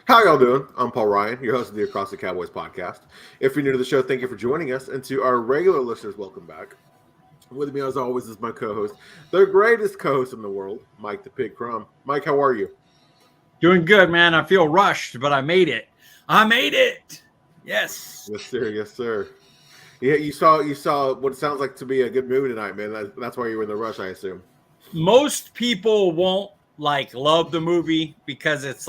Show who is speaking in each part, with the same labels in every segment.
Speaker 1: How y'all doing? I'm Paul Ryan, your host of the Across the Cowboys podcast. If you're new to the show, thank you for joining us. And to our regular listeners, welcome back. With me, as always, is my co-host, the greatest co-host in the world, Mike the Pig Crum. Mike, how are you?
Speaker 2: Doing good, man. I feel rushed, but I made it. Yes.
Speaker 1: Yes, sir. Yes, sir. Yeah, you saw what it sounds like to be a good movie tonight, man. That's why you were in the rush, I assume.
Speaker 2: Most people won't love the movie because it's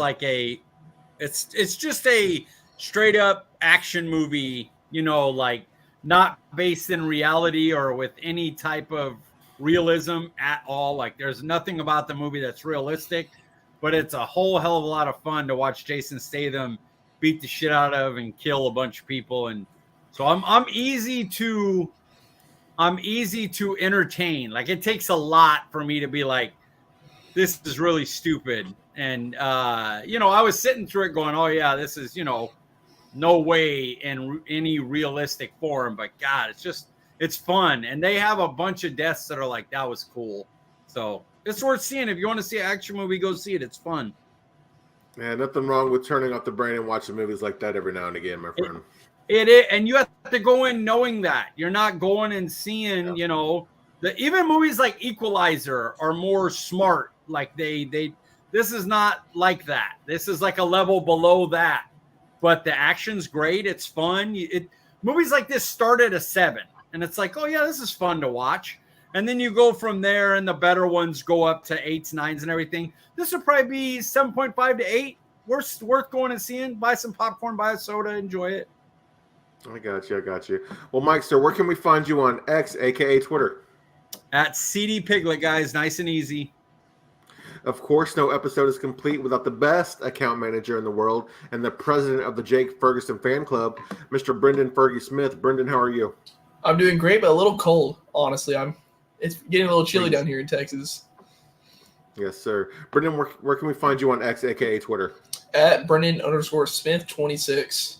Speaker 2: just a straight up action movie, not based in reality or with any type of realism at all. Like there's nothing about the movie that's realistic, but it's a whole hell of a lot of fun to watch Jason Statham beat the shit out of and kill a bunch of people. And so I'm easy to entertain. Like it takes a lot for me to be like, this is really stupid. And, I was sitting through it going, oh yeah, this is, no way in any realistic form, but God, it's fun. And they have a bunch of deaths that are like, that was cool. So it's worth seeing. If you want to see an action movie, go see it. It's fun.
Speaker 1: Man, nothing wrong with turning off the brain and watching movies like that every now and again, my friend.
Speaker 2: It is, and you have to go in knowing that. You're not going and seeing, even movies like Equalizer are more smart. Like this is not like that. This is like a level below that. But the action's great. It's fun. Movies like this start at a 7, and it's like, oh yeah, this is fun to watch. And then you go from there, and the better ones go up to 8s, 9s, and everything. This would probably be 7.5 to 8. Worth going and seeing. Buy some popcorn, buy a soda, enjoy it.
Speaker 1: I got you. Well, Mike, sir, where can we find you on X, aka Twitter?
Speaker 2: At CD Piglet, guys. Nice and easy.
Speaker 1: Of course, no episode is complete without the best account manager in the world and the president of the Jake Ferguson fan club, Mr. Brenden Fergy Smith. Brenden, how are you?
Speaker 3: I'm doing great, but a little cold, honestly. It's getting a little chilly down here in Texas.
Speaker 1: Yes, sir. Brenden, where can we find you on X, aka Twitter?
Speaker 3: At Brenden_Smith26.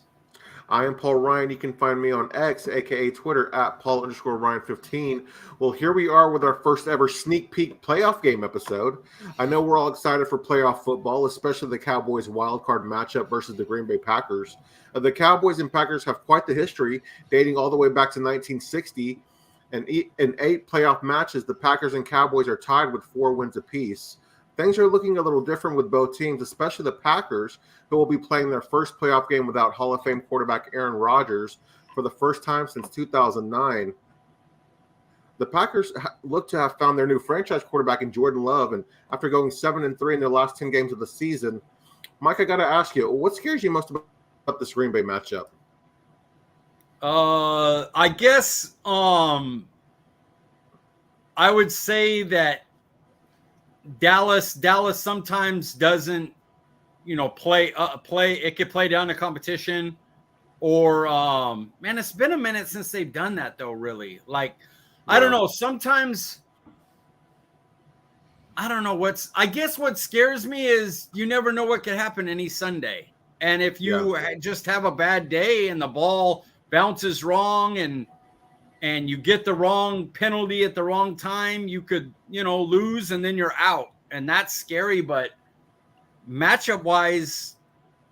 Speaker 1: I am Paul Ryan. You can find me on X, aka Twitter, at Paul_Ryan15. Well, here we are with our first ever sneak peek playoff game episode. I know we're all excited for playoff football, especially the Cowboys wildcard matchup versus the Green Bay Packers. The Cowboys and Packers have quite the history, dating all the way back to 1960. And in 8 playoff matches, the Packers and Cowboys are tied with 4 wins apiece. Things are looking a little different with both teams, especially the Packers, who will be playing their first playoff game without Hall of Fame quarterback Aaron Rodgers for the first time since 2009. The Packers look to have found their new franchise quarterback in Jordan Love, and after going 7-3 in their last 10 games of the season, Mike, I got to ask you, what scares you most about this Green Bay matchup?
Speaker 2: I guess I would say that Dallas sometimes doesn't, play. It could play down to competition, or man, it's been a minute since they've done that though. Really, I don't know. Sometimes I don't know I guess what scares me is you never know what could happen any Sunday, and if you just have a bad day and the ball bounces wrong and you get the wrong penalty at the wrong time, you could, lose and then you're out. And that's scary. But matchup wise,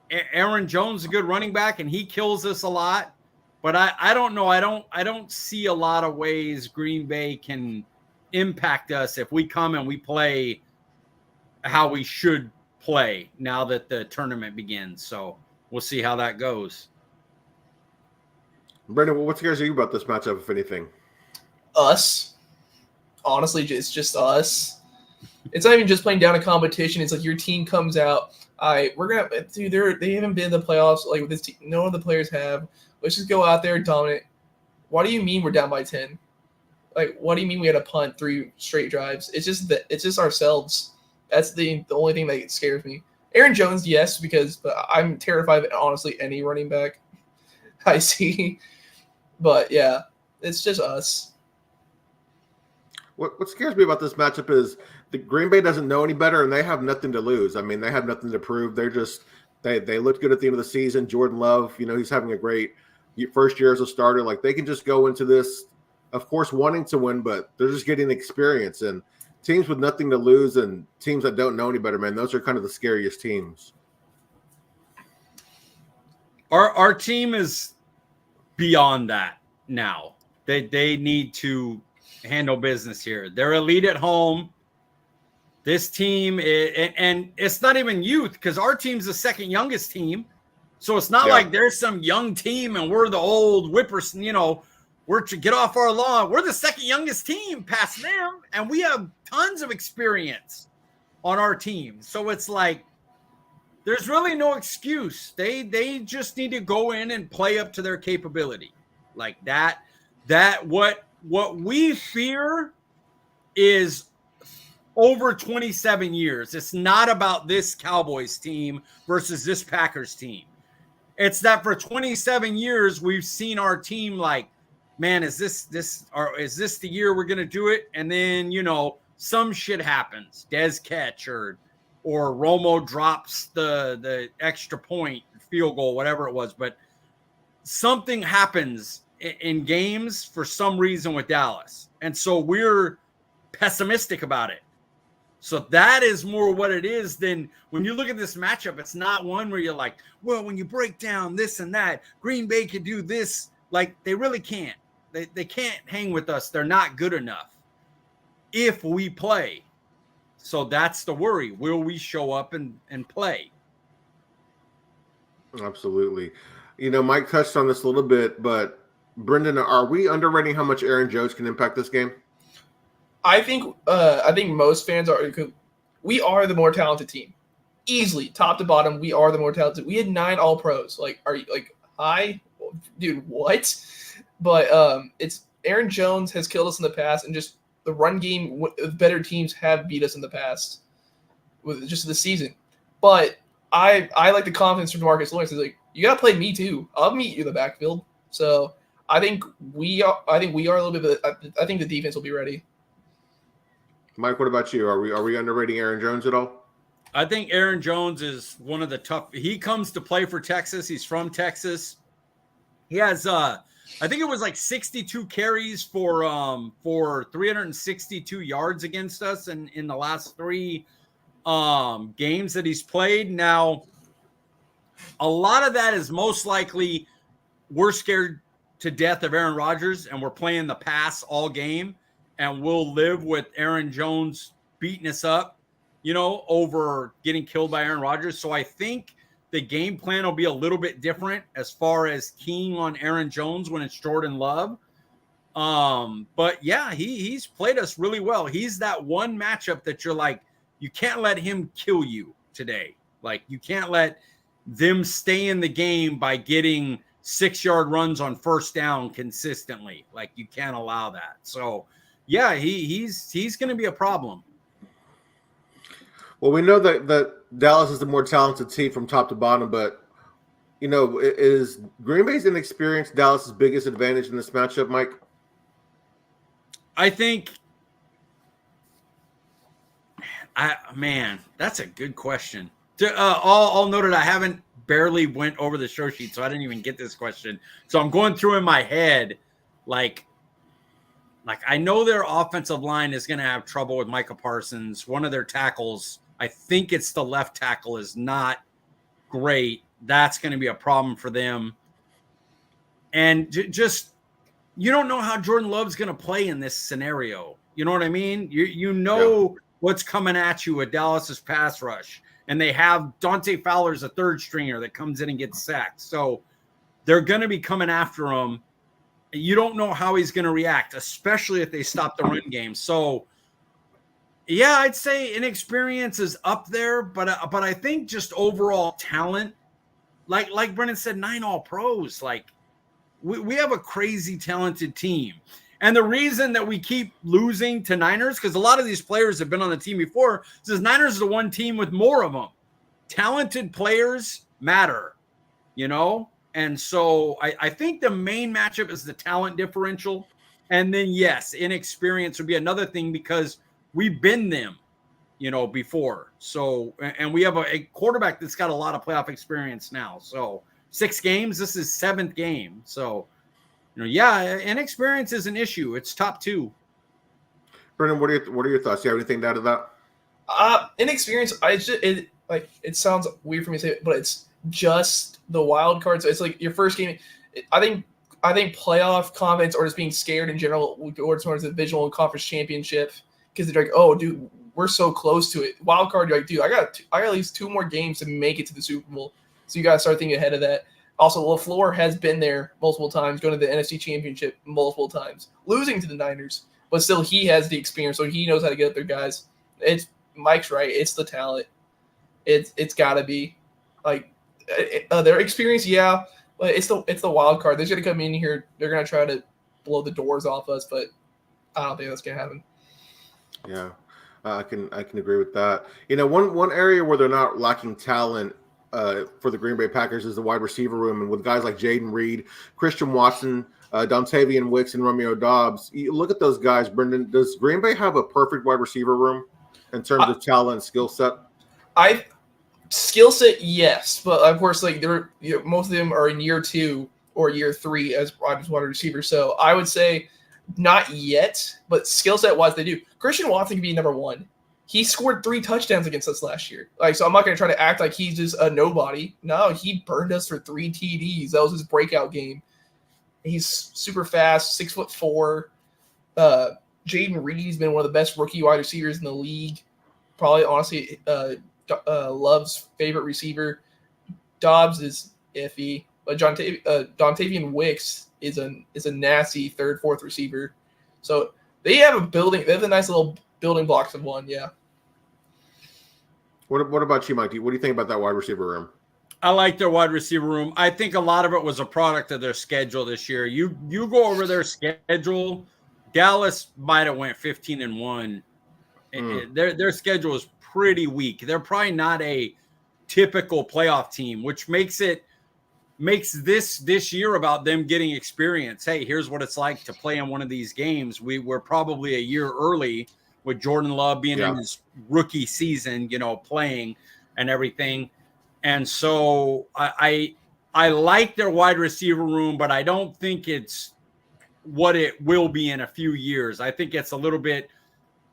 Speaker 2: Aaron Jones is a good running back and he kills us a lot. But I don't know. I don't see a lot of ways Green Bay can impact us if we come and we play how we should play now that the tournament begins. So we'll see how that goes.
Speaker 1: Brenden, what scares you about this matchup, if anything?
Speaker 3: Us. Honestly, it's just us. It's not even just playing down a competition. It's like your team comes out. We're gonna they haven't been in the playoffs like with this team. None of the players have. Let's just go out there dominant. What do you mean we're down by 10? Like, what do you mean we had to punt 3 straight drives? It's just ourselves. That's the only thing that scares me. Aaron Jones, yes, because I'm terrified of honestly any running back I see. But yeah, it's just us.
Speaker 1: What scares me about this matchup is the Green Bay doesn't know any better, and they have nothing to lose. I mean, they have nothing to prove. They're just they looked good at the end of the season. Jordan Love, he's having a great first year as a starter. Like, they can just go into this, of course, wanting to win, but they're just getting experience. And teams with nothing to lose and teams that don't know any better, man, those are kind of the scariest teams.
Speaker 2: Our team is beyond that now. They need to handle business here. They're elite at home. This team, and it's not even youth because our team's the second youngest team. So it's not like there's some young team and we're the old whippers, we're to get off our lawn. We're the second youngest team past them, and we have tons of experience on our team. So it's like there's really no excuse. They just need to go in and play up to their capability. Like that what we fear is over 27 years. It's not about this Cowboys team versus this Packers team. It's that for 27 years we've seen our team like, man, is this the year we're gonna do it? And then some shit happens, Dez catch or Romo drops the extra point, field goal, whatever it was. But something happens in games for some reason with Dallas, and so we're pessimistic about it. So that is more what it is than when you look at this matchup. It's not one where you're like, well, when you break down this and that, Green Bay can do this. Like, they really can't. They can't hang with us. They're not good enough if we play. So that's the worry. Will we show up and play?
Speaker 1: Absolutely. Mike touched on this a little bit, but Brenden, are we underrating how much Aaron Jones can impact this game?
Speaker 3: I think most fans are. We are the more talented team, easily top to bottom. We are the more talented. We had 9 All-Pros. Like, are you like hi, dude? What? But it's Aaron Jones has killed us in the past, and just the run game with better teams have beat us in the past with just the season. But I like the confidence from Marcus Lawrence. He's like, you gotta play me too. I'll meet you in the backfield. So I think we are a little bit. I think the defense will be ready.
Speaker 1: Mike, what about you? Are we underrating Aaron Jones at all?
Speaker 2: I think Aaron Jones is one of the tough. He comes to play for Texas. He's from Texas. He has I think it was like 62 carries for 362 yards against us in the last 3 games that he's played. Now, a lot of that is most likely we're scared to death of Aaron Rodgers and we're playing the pass all game. And we'll live with Aaron Jones beating us up, over getting killed by Aaron Rodgers. So I think the game plan will be a little bit different as far as keying on Aaron Jones when it's Jordan Love. But yeah, he's played us really well. He's that one matchup that you're like, you can't let him kill you today. Like, you can't let them stay in the game by getting 6-yard runs on first down consistently. Like, you can't allow that. So yeah, he's going to be a problem.
Speaker 1: Well, we know that Dallas is the more talented team from top to bottom, but is Green Bay's inexperience Dallas's biggest advantage in this matchup, Mike?
Speaker 2: I think, that's a good question. I'll note it. I haven't barely went over the show sheet, so I didn't even get this question. So I'm going through in my head, like I know their offensive line is going to have trouble with Micah Parsons. One of their tackles, I think it's the left tackle, is not great. That's going to be a problem for them. And just, you don't know how Jordan Love's going to play in this scenario. You know what I mean? You know what's coming at you with Dallas's pass rush. And they have Dante Fowler's a third stringer that comes in and gets sacked. So they're going to be coming after him. You don't know how he's going to react, especially if they stop the run game. So, yeah, I'd say inexperience is up there, but I think just overall talent, like Brenden said, 9 All-Pros. Like, we have a crazy talented team. And the reason that we keep losing to Niners, because a lot of these players have been on the team before, is Niners are the one team with more of them. Talented players matter, And so I think the main matchup is the talent differential. And then, yes, inexperience would be another thing because we've been them, before. So, and we have a quarterback that's got a lot of playoff experience now. So 6 games, this is 7th game. So, inexperience is an issue. It's top 2.
Speaker 1: Brenden, what are your thoughts? Do you have anything to add to that?
Speaker 3: Inexperience, it sounds weird for me to say it, but it's just the wild cards. So it's like your first game. I think playoff comments or just being scared in general would go towards the divisional and conference championship because they're like, oh, dude, we're so close to it. Wild card, you're like, dude, I got at least 2 more games to make it to the Super Bowl. So you got to start thinking ahead of that. Also, LaFleur has been there multiple times, going to the NFC Championship multiple times, losing to the Niners. But still, he has the experience, so he knows how to get up their guys. Mike's right. It's the talent. It's got to be. Like, their experience, yeah, but it's the wild card. They're going to come in here. They're going to try to blow the doors off us, but I don't think that's going to happen.
Speaker 1: Yeah, I can agree with that. One area where they're not lacking talent for the Green Bay Packers is the wide receiver room, and with guys like Jaden Reed, Christian Watson, Dontavian Wicks, and Romeo Doubs. You look at those guys, Brendan. Does Green Bay have a perfect wide receiver room in terms of talent and skill set?
Speaker 3: Skill set, yes, but of course, like most of them are in year 2 or year 3 as wide receiver. So I would say not yet, but skill set wise, they do. Christian Watson can be number 1. He scored 3 touchdowns against us last year. So I'm not going to try to act like he's just a nobody. No, he burned us for 3 TDs. That was his breakout game. He's super fast, 6'4". Jaden Reed's been one of the best rookie wide receivers in the league. Probably, honestly, Love's favorite receiver. Dobbs is iffy, but Dontavian Wicks is a nasty 3rd, 4th receiver. So they have a nice little building blocks of one, yeah.
Speaker 1: What about you, Mike? What do you think about that wide receiver room?
Speaker 2: I like their wide receiver room. I think a lot of it was a product of their schedule this year. You go over their schedule, Dallas might have went 15-1. Their schedule is pretty weak. They're probably not a typical playoff team, which makes this year about them getting experience. Hey, here's what it's like to play in one of these games. We're probably a year early with Jordan Love being in his rookie season, playing and everything. And so I like their wide receiver room, but I don't think it's what it will be in a few years. I think it's a little bit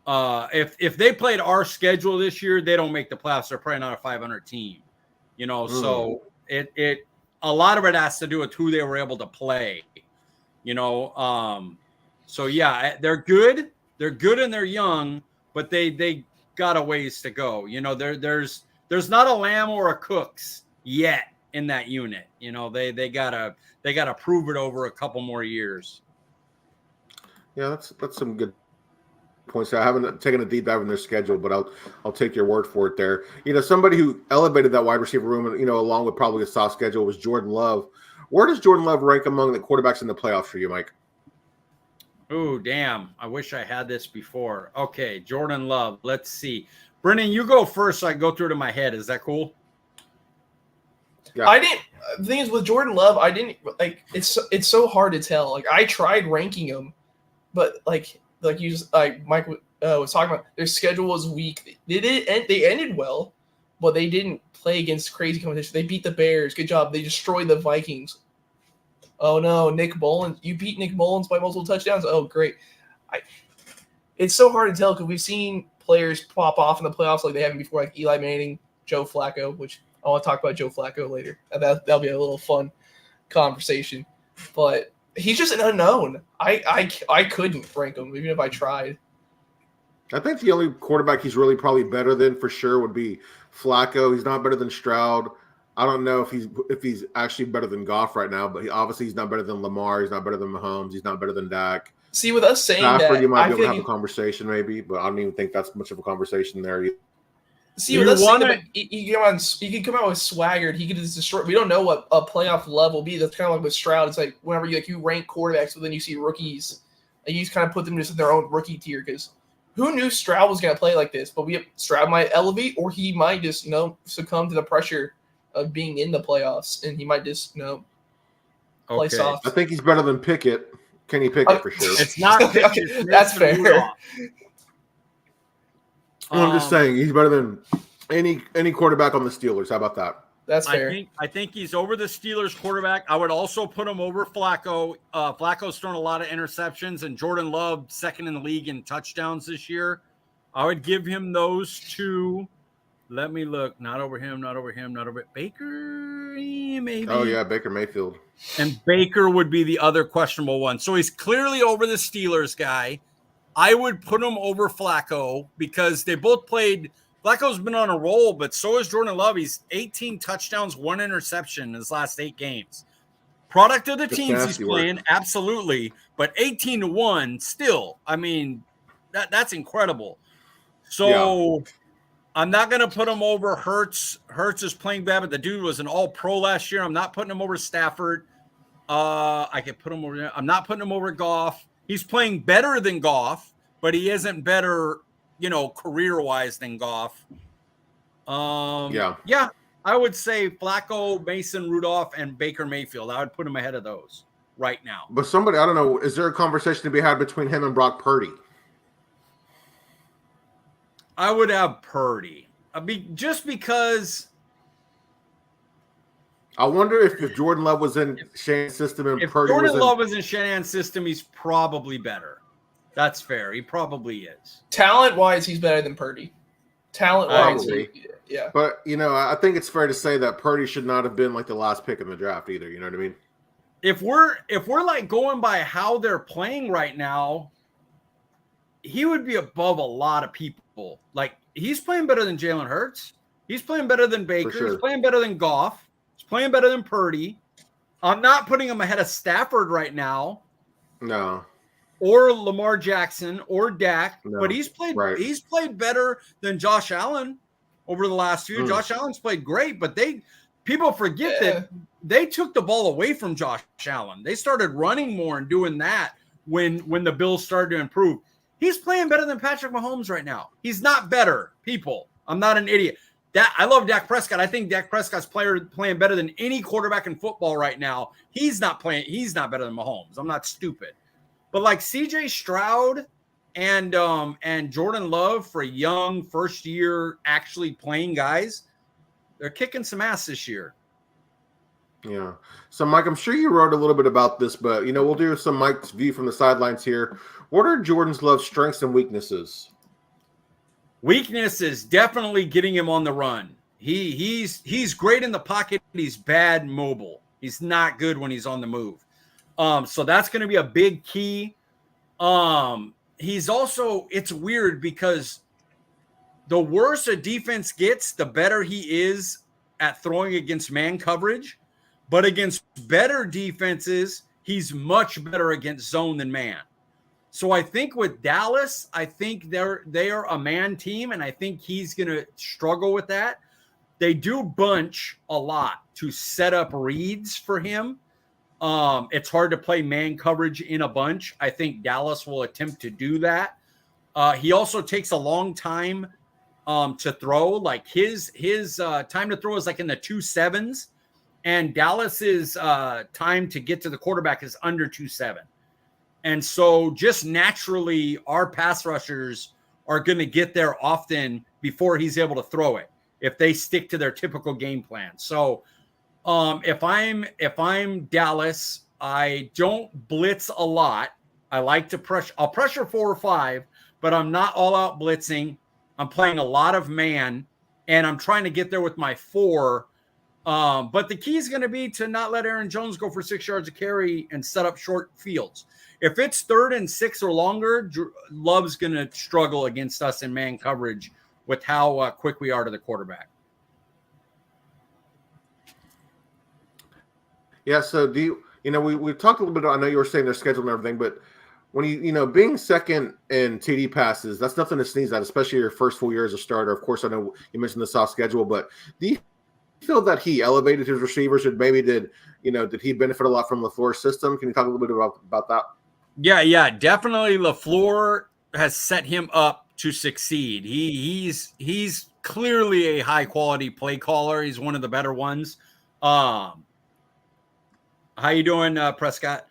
Speaker 2: if they played our schedule this year, they don't make the playoffs. They're probably not a 500 team, So it a lot of it has to do with who they were able to play, So yeah, they're good. They're good and they're young, but they got a ways to go. There's not a Lamb or a Cooks yet in that unit. They gotta prove it over a couple more years.
Speaker 1: Yeah, that's some good points. I haven't taken a deep dive in their schedule, but I'll take your word for it there. Somebody who elevated that wide receiver room, along with probably a soft schedule, was Jordan Love. Where does Jordan Love rank among the quarterbacks in the playoffs for you, Mike?
Speaker 2: Oh, damn. I wish I had this before. Okay, Jordan Love. Let's see. Brendan, you go first so I can go through it in my head. Is that cool?
Speaker 3: Yeah. The thing is, with Jordan Love, I didn't like it's so hard to tell. Like, I tried ranking him, but like you just Mike was talking about, their schedule was weak. They ended well, but they didn't play against crazy competition. They beat the Bears. Good job. They destroyed the Vikings. Oh no, Nick Mullins! You beat Nick Mullins by multiple touchdowns. Oh great! It's so hard to tell because we've seen players pop off in the playoffs like they haven't before, like Eli Manning, Joe Flacco. Which I want to talk about Joe Flacco later. That'll be a little fun conversation. But he's just an unknown. I couldn't rank him even if I tried.
Speaker 1: I think the only quarterback he's really probably better than for sure would be Flacco. He's not better than Stroud. I don't know if he's actually better than Goff right now, but obviously he's not better than Lamar. He's not better than Mahomes. He's not better than Dak.
Speaker 3: See, with us saying
Speaker 1: Stafford,
Speaker 3: that,
Speaker 1: you might be able to have a conversation maybe, but I don't even think that's much of a conversation there.
Speaker 3: See, with us saying that, he can come out with swagger. He could just destroy. We don't know what a playoff level will be. That's kind of like with Stroud. It's like whenever you rank quarterbacks, but then you see rookies, and you just kind of put them just in their own rookie tier because who knew Stroud was going to play like this? But Stroud might elevate, or he might just succumb to the pressure of being in the playoffs, and he might just play soft.
Speaker 1: I think he's better than Pickett. Kenny Pickett for sure.
Speaker 2: It's not Pickett.
Speaker 3: Okay, that's fair.
Speaker 1: I'm just saying he's better than any quarterback on the Steelers. How about that?
Speaker 3: That's fair.
Speaker 2: I think he's over the Steelers quarterback. I would also put him over Flacco. Flacco's thrown a lot of interceptions, and Jordan Love second in the league in touchdowns this year. I would give him those two. Let me look. Not over him. Baker. maybe.
Speaker 1: Oh, yeah, Baker Mayfield.
Speaker 2: And Baker would be the other questionable one. So he's clearly over the Steelers guy. I would put him over Flacco because they both played. Flacco's been on a roll, but so is Jordan Love. He's 18 touchdowns, 1 interception in his last 8 games. Product of the teams he's playing, absolutely. But 18-1 still. I mean, that's incredible. So I'm not going to put him over Hurts. Hurts is playing bad, but the dude was an all-pro last year. I'm not putting him over Stafford. I could put him over there. I'm not putting him over Goff. He's playing better than Goff, but he isn't better, career-wise than Goff. Yeah, I would say Flacco, Mason Rudolph, and Baker Mayfield. I would put him ahead of those right now.
Speaker 1: But somebody, I don't know, is there a conversation to be had between him and Brock Purdy?
Speaker 2: I would have Purdy. Just because.
Speaker 1: I wonder if Jordan Love was in Shanahan's system and Purdy
Speaker 2: Jordan Love was in Shanahan's system, he's probably better. That's fair. He probably is.
Speaker 3: Talent-wise, he's better than Purdy. Talent-wise, yeah.
Speaker 1: But, I think it's fair to say that Purdy should not have been like the last pick in the draft either. You know what I mean?
Speaker 2: If we're like going by how they're playing right now, he would be above a lot of people. Like, he's playing better than Jalen Hurts. He's playing better than Baker. Sure. He's playing better than Goff. He's playing better than Purdy. I'm not putting him ahead of Stafford right now.
Speaker 1: No.
Speaker 2: Or Lamar Jackson or Dak.
Speaker 1: No.
Speaker 2: But he's played better than Josh Allen over the last few. Josh Allen's played great, but people forget that they took the ball away from Josh Allen. They started running more and doing that when the Bills started to improve. He's playing better than Patrick Mahomes right now. He's not better, people. I'm not an idiot. I love Dak Prescott. I think Dak Prescott's playing better than any quarterback in football right now. He's not better than Mahomes. I'm not stupid. But like CJ Stroud and Jordan Love for young first year actually playing guys, they're kicking some ass this year.
Speaker 1: Yeah. So Mike, I'm sure you wrote a little bit about this, but we'll do some Mike's view from the sidelines here. What are Jordan's Love's strengths and weaknesses?
Speaker 2: Weakness is definitely getting him on the run. He's great in the pocket. He's bad mobile. He's not good when he's on the move. So that's going to be a big key. He's also, it's weird because the worse a defense gets, the better he is at throwing against man coverage. But against better defenses, he's much better against zone than man. So I think with Dallas, I think they are a man team, and I think he's going to struggle with that. They do bunch a lot to set up reads for him. It's hard to play man coverage in a bunch. I think Dallas will attempt to do that. He also takes a long time to throw. Like his time to throw is like in the 2.7s, and Dallas's time to get to the quarterback is under 2.7. And so just naturally, our pass rushers are going to get there often before he's able to throw it if they stick to their typical game plan. So if I'm Dallas, I don't blitz a lot. I like to pressure. I'll pressure 4 or 5, but I'm not all out blitzing. I'm playing a lot of man, and I'm trying to get there with my 4. But the key is going to be to not let Aaron Jones go for 6 yards of carry and set up short fields. If it's 3rd and 6 or longer, Love's going to struggle against us in man coverage with how quick we are to the quarterback.
Speaker 1: Yeah. So we've talked a little bit. I know you were saying their schedule and everything, but when being second in TD passes, that's nothing to sneeze at, especially your first full year as a starter. Of course, I know you mentioned the soft schedule, but do you feel that he elevated his receivers, and maybe did he benefit a lot from LaFleur's system? Can you talk a little bit about that?
Speaker 2: Yeah, definitely. LaFleur has set him up to succeed. He's clearly a high quality play caller. He's one of the better ones. How you doing, Prescott?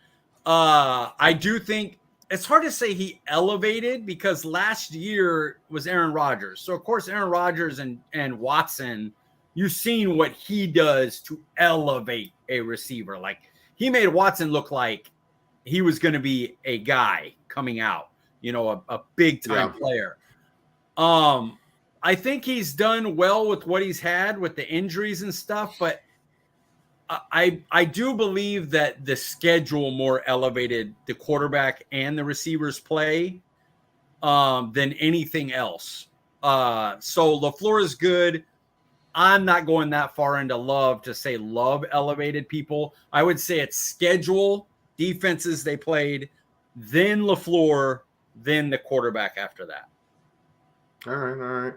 Speaker 2: I do think it's hard to say he elevated because last year was Aaron Rodgers. So of course, Aaron Rodgers and Watson, you've seen what he does to elevate a receiver. Like he made Watson look like he was going to be a guy coming out, a big time player. I think he's done well with what he's had with the injuries and stuff, but I do believe that the schedule more elevated the quarterback and the receivers play than anything else. So LaFleur is good. I'm not going that far into Love to say Love elevated people. I would say it's schedule, defenses they played, then LaFleur, then the quarterback after that.
Speaker 1: All right.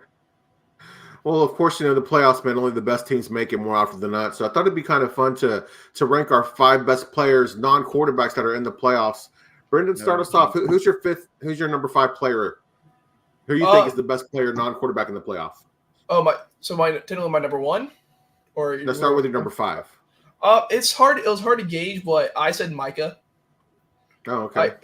Speaker 1: Well, of course, the playoffs, man, only the best teams make it more often than not. So I thought it'd be kind of fun to rank our 5 best players, non-quarterbacks that are in the playoffs. Brenden, start us off. Who's your number 5 player? Who you think is the best player, non-quarterback in the playoffs?
Speaker 3: Technically my number 1? Or
Speaker 1: Let's start with your number 5.
Speaker 3: It's hard. It was hard to gauge, but I said Micah.
Speaker 1: Oh, okay.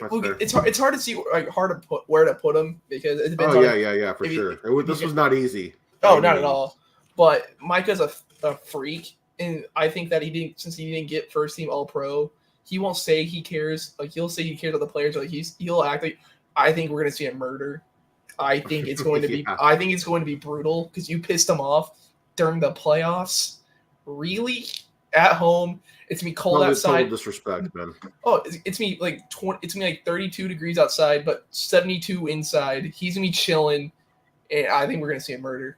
Speaker 3: It's hard to see, hard to put where to put him because it depends.
Speaker 1: Yeah, for sure. This was not easy.
Speaker 3: Oh, not at all. But Micah's a freak, and I think that since he didn't get first team All Pro, he won't say he cares. Like he'll say he cares about the players. Like he'll act like. I think we're gonna see a murder. I think it's going to be. I think it's going to be brutal because you pissed him off during the playoffs. Really, at home, it's me cold outside.
Speaker 1: Total disrespect, man.
Speaker 3: Oh, it's me like 20. It's me like 32 degrees outside, but 72 inside. He's gonna be chilling, and I think we're gonna see a murder.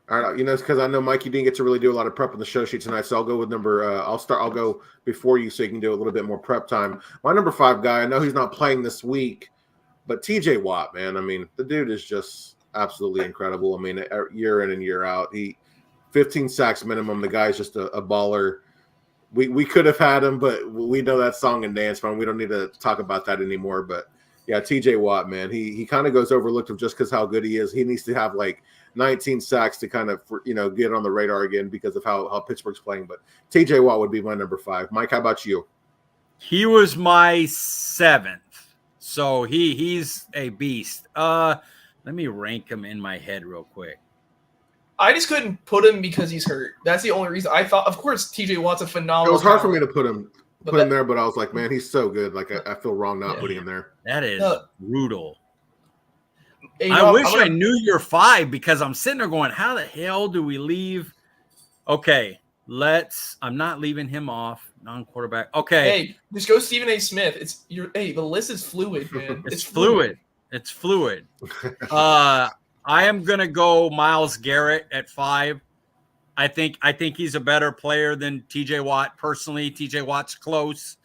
Speaker 1: All right, it's because I know Mikey didn't get to really do a lot of prep on the show sheet tonight, so I'll go with I'll go before you so you can do a little bit more prep time. My number 5 guy, I know he's not playing this week, but TJ Watt, man. I mean, the dude is just absolutely incredible. I mean, year in and year out, 15 sacks minimum. The guy's just a baller. We could have had him, but we know that song and dance, man. We don't need to talk about that anymore. But yeah, TJ Watt, man, he kind of goes overlooked just because how good he is. He needs to have like 19 sacks to kind of get on the radar again because of how Pittsburgh's playing. But TJ Watt would be my number 5. Mike, how about you?
Speaker 2: He was my 7th, so he's a beast. Let me rank him in my head real quick.
Speaker 3: I just couldn't put him because he's hurt. That's the only reason. I thought, of course, TJ Watt's a phenomenal.
Speaker 1: It was hard for me to put him there, but I was like, man, he's so good. Like I feel wrong not putting him there.
Speaker 2: That is brutal.
Speaker 3: And,
Speaker 2: I wish I knew your 5 because I'm sitting there going, how the hell do we leave? Okay, I'm not leaving him off. Non-quarterback. Okay.
Speaker 3: Hey, just go Stephen A. Smith. The list is fluid, man.
Speaker 2: It's fluid. It's fluid. I am gonna go Myles Garrett at 5. I think he's a better player than TJ Watt. Personally, TJ Watt's close.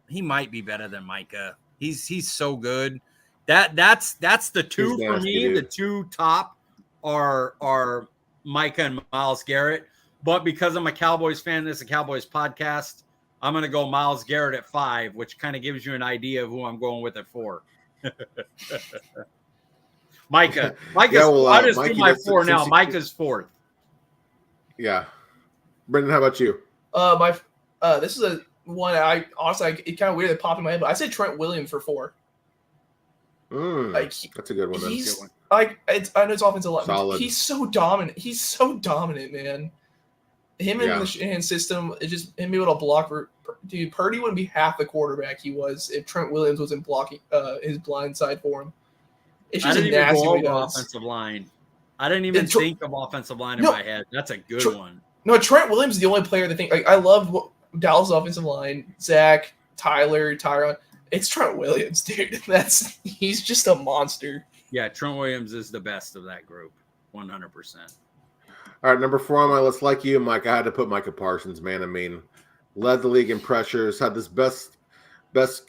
Speaker 2: He might be better than Micah. He's so good. That's the 2 for me. Dude. The 2 top are Micah and Myles Garrett. But because I'm a Cowboys fan, this is a Cowboys podcast, I'm going to go Myles Garrett at 5, which kind of gives you an idea of who I'm going with at 4. Micah. I'll just do my 4 now. Micah's 4th.
Speaker 1: Yeah. Brenden, how about you?
Speaker 3: This is a one I honestly it kind of weird that popped in my head, but I said Trent Williams for 4.
Speaker 1: That's a good one.
Speaker 3: I know it's offensive line.
Speaker 1: Solid.
Speaker 3: He's so dominant. He's so dominant, man. Him in the Shanahan system, it's just him able to block. Dude, Purdy wouldn't be half the quarterback he was if Trent Williams wasn't blocking his blind side for him. It's just a nasty way
Speaker 2: offensive line. I didn't even think of offensive line in my head. That's a good one.
Speaker 3: No, Trent Williams is the only player that I love Dallas offensive line. Zach, Tyler, Tyron. It's Trent Williams, dude. He's just a monster.
Speaker 2: Yeah, Trent Williams is the best of that group, 100%.
Speaker 1: All right, number 4 on my list, like you, Mike, I had to put Micah Parsons, man. I mean, led the league in pressures, had this best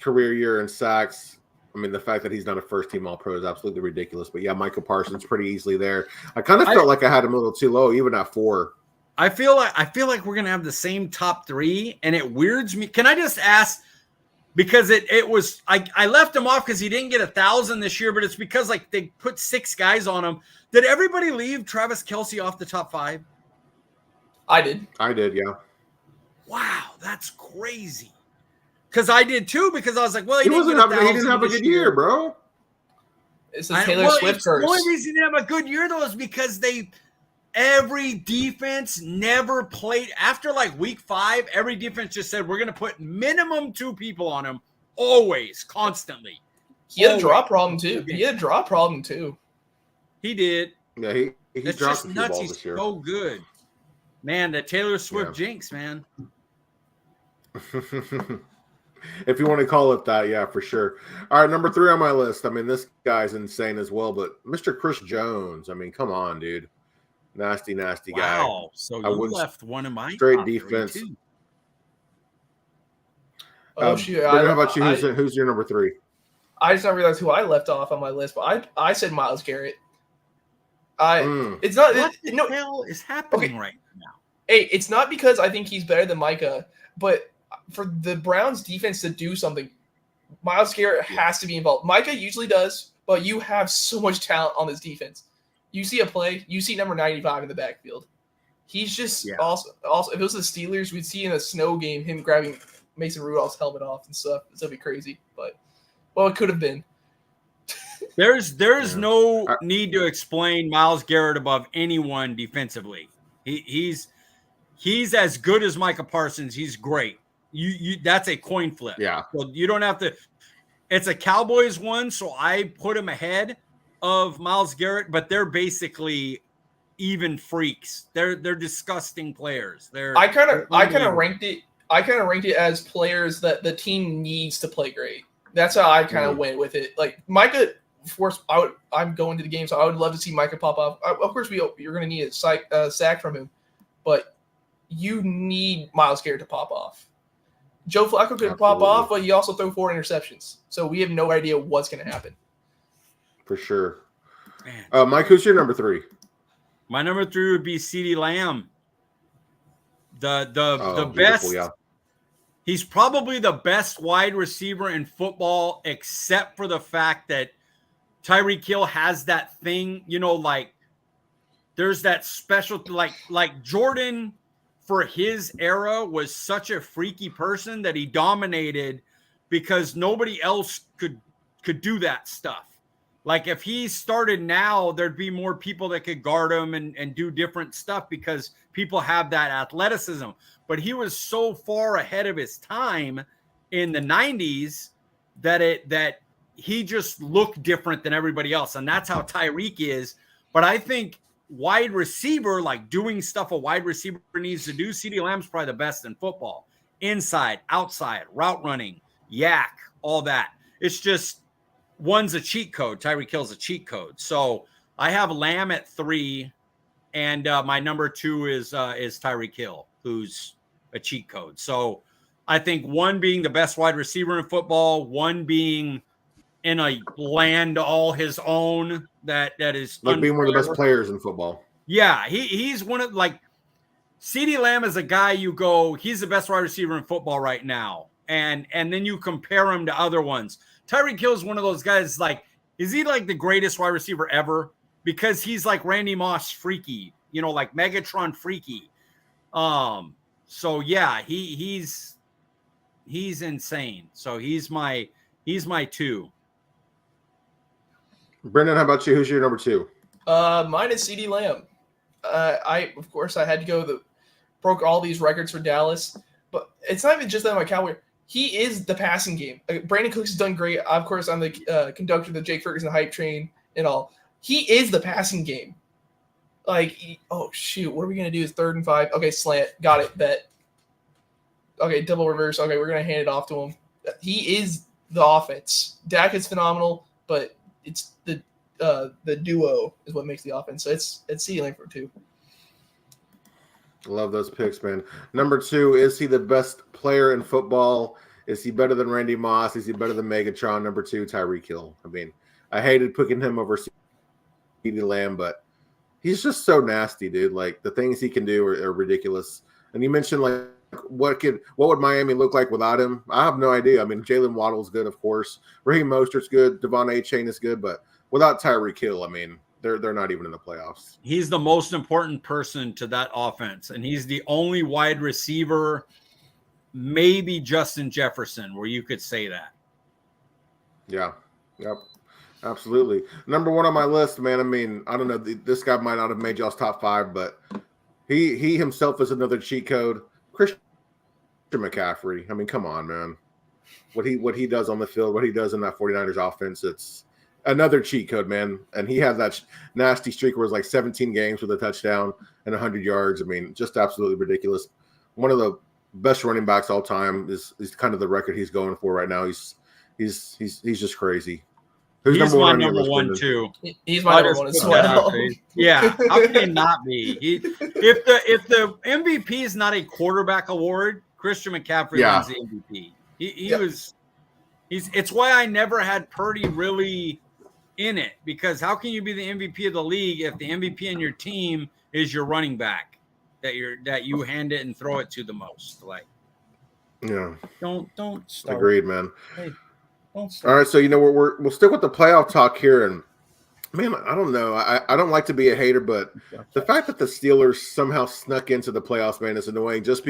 Speaker 1: career year in sacks. I mean, the fact that he's not a first-team All-Pro is absolutely ridiculous. But, yeah, Micah Parsons pretty easily there. I kind of felt like I had him a little too low, even at 4.
Speaker 2: I feel like we're going to have the same top 3, and it weirds me. Can I just ask, because it was I left him off because he didn't get 1,000 this year, but it's because they put 6 guys on him. Did everybody leave Travis Kelce off the top 5?
Speaker 3: I did,
Speaker 1: yeah.
Speaker 2: Wow, that's crazy. Because I did too. Because I was like, well, he
Speaker 1: didn't have a good year, bro.
Speaker 3: It's a Taylor Swift curse.
Speaker 2: The only reason he didn't have a good year though is because every defense never played after week 5. Every defense just said we're going to put minimum 2 people on him, always, constantly.
Speaker 3: He had a draw problem too. He did.
Speaker 1: Yeah, he dropped
Speaker 2: just
Speaker 1: a few
Speaker 2: nuts.
Speaker 1: balls
Speaker 2: He's
Speaker 1: this year.
Speaker 2: so good. Man, the Taylor Swift jinx, man.
Speaker 1: If you want to call it that, yeah, for sure. All right, number 3 on my list. I mean, this guy's insane as well, but Mr. Chris Jones. I mean, come on, dude. Nasty guy.
Speaker 2: Wow. So you left one of my
Speaker 1: straight
Speaker 2: top
Speaker 1: defense.
Speaker 2: 3 too.
Speaker 3: Oh, shoot.
Speaker 1: How about you? Who's your number 3?
Speaker 3: I just not realized who I left off on my list, but I said Myles Garrett. It's not.
Speaker 2: What the hell is happening right now?
Speaker 3: Hey, it's not because I think he's better than Micah, but for the Browns defense to do something, Myles Garrett has to be involved. Micah usually does, but you have so much talent on this defense. You see a play, you see number 95 in the backfield. He's just also if it was the Steelers, we'd see in a snow game him grabbing Mason Rudolph's helmet off and stuff. That'd be crazy, but it could have been.
Speaker 2: There's no need to explain Myles Garrett above anyone defensively. He's as good as Micah Parsons. He's great. You that's a coin flip.
Speaker 1: Yeah.
Speaker 2: So you don't have to. It's a Cowboys one, so I put him ahead of Myles Garrett, but they're basically even freaks. They're disgusting players.
Speaker 3: I kind of ranked it as players that the team needs to play great. That's how I kind of went with it. Like Micah, of course, I'm going to the game, so I would love to see Micah pop off. Of course, you're going to need a sack from him, but you need Myles Garrett to pop off. Joe Flacco could pop off, but he also threw 4 interceptions, so we have no idea what's going to happen.
Speaker 1: For sure. Mike, who's your number 3?
Speaker 2: My number 3 would be CeeDee Lamb. The best. Yeah. He's probably the best wide receiver in football, except for the fact that Tyreek Hill has that thing, like there's that special, like Jordan for his era was such a freaky person that he dominated because nobody else could do that stuff. Like if he started now, there'd be more people that could guard him and do different stuff because people have that athleticism. But he was so far ahead of his time in the 90s that he just looked different than everybody else. And that's how Tyreek is. But I think wide receiver, like doing stuff a wide receiver needs to do, CeeDee Lamb's probably the best in football. Inside, outside, route running, yak, all that. It's just one's a cheat code. Tyreek Hill's a cheat code. So I have Lamb at 3, and my number 2 is Tyreek Hill, who's a cheat code. So I think 1 being the best wide receiver in football, 1 being in a land all his own that is
Speaker 1: like being one of the best players in football.
Speaker 2: Yeah, he's one of CeeDee Lamb is a guy you go, he's the best wide receiver in football right now. And then you compare him to other ones. Tyreek Hill is one of those guys, is he like the greatest wide receiver ever? Because he's like Randy Moss freaky, like Megatron freaky. So yeah, he's insane. So he's my 2.
Speaker 1: Brenden, how about you? Who's your number 2?
Speaker 3: Mine is CeeDee Lamb. I had to go broke all these records for Dallas, but it's not even just that my Cowboy. He is the passing game. Brandon Cooks has done great. Of course, I'm the conductor of the Jake Ferguson hype train and all. He is the passing game. Oh, shoot. What are we going to do? Is 3rd and 5. Okay, slant. Got it. Bet. Okay, double reverse. Okay, we're going to hand it off to him. He is the offense. Dak is phenomenal, but it's the duo is what makes the offense. So it's CeeDee Lamb for 2.
Speaker 1: Love those picks, man. Number 2, is he the best player in football? Is he better than Randy Moss? Is he better than Megatron? Number 2, Tyreek Hill. I mean, I hated picking him over CeeDee Lamb, but he's just so nasty, dude. Like, the things he can do are ridiculous. And you mentioned, what would Miami look like without him? I have no idea. I mean, Jalen Waddle's good, of course. Raheem Mostert's good. Devon A-Chain is good. But without Tyreek Hill, I mean, they're not even in the playoffs.
Speaker 2: He's the most important person to that offense, and he's the only wide receiver, maybe Justin Jefferson, where you could say that.
Speaker 1: Yeah. Yep. Absolutely. Number 1 on my list, man. I mean, I don't know. This guy might not have made y'all's top 5, but he himself is another cheat code. Christian McCaffrey. I mean, come on, man. What he does on the field, what he does in that 49ers offense, another cheat code, man. And he has that nasty streak where it's like 17 games with a touchdown and 100 yards. I mean, just absolutely ridiculous. One of the best running backs all time is kind of the record he's going for right now. He's just crazy.
Speaker 2: Who's he's my number one too.
Speaker 3: He's my number one as well.
Speaker 2: Yeah, how can he not be? If the MVP is not a quarterback award, Christian McCaffrey wins the MVP. It's why I never had Purdy really in it, because how can you be the MVP of the league if the MVP in your team is your running back that you hand it and throw it to the most? Like, don't start.
Speaker 1: Agreed, man.
Speaker 2: Hey,
Speaker 1: all right, so we'll stick with the playoff talk here, and man, I don't know. I don't like to be a hater, but the fact that the Steelers somehow snuck into the playoffs, man, is annoying. Just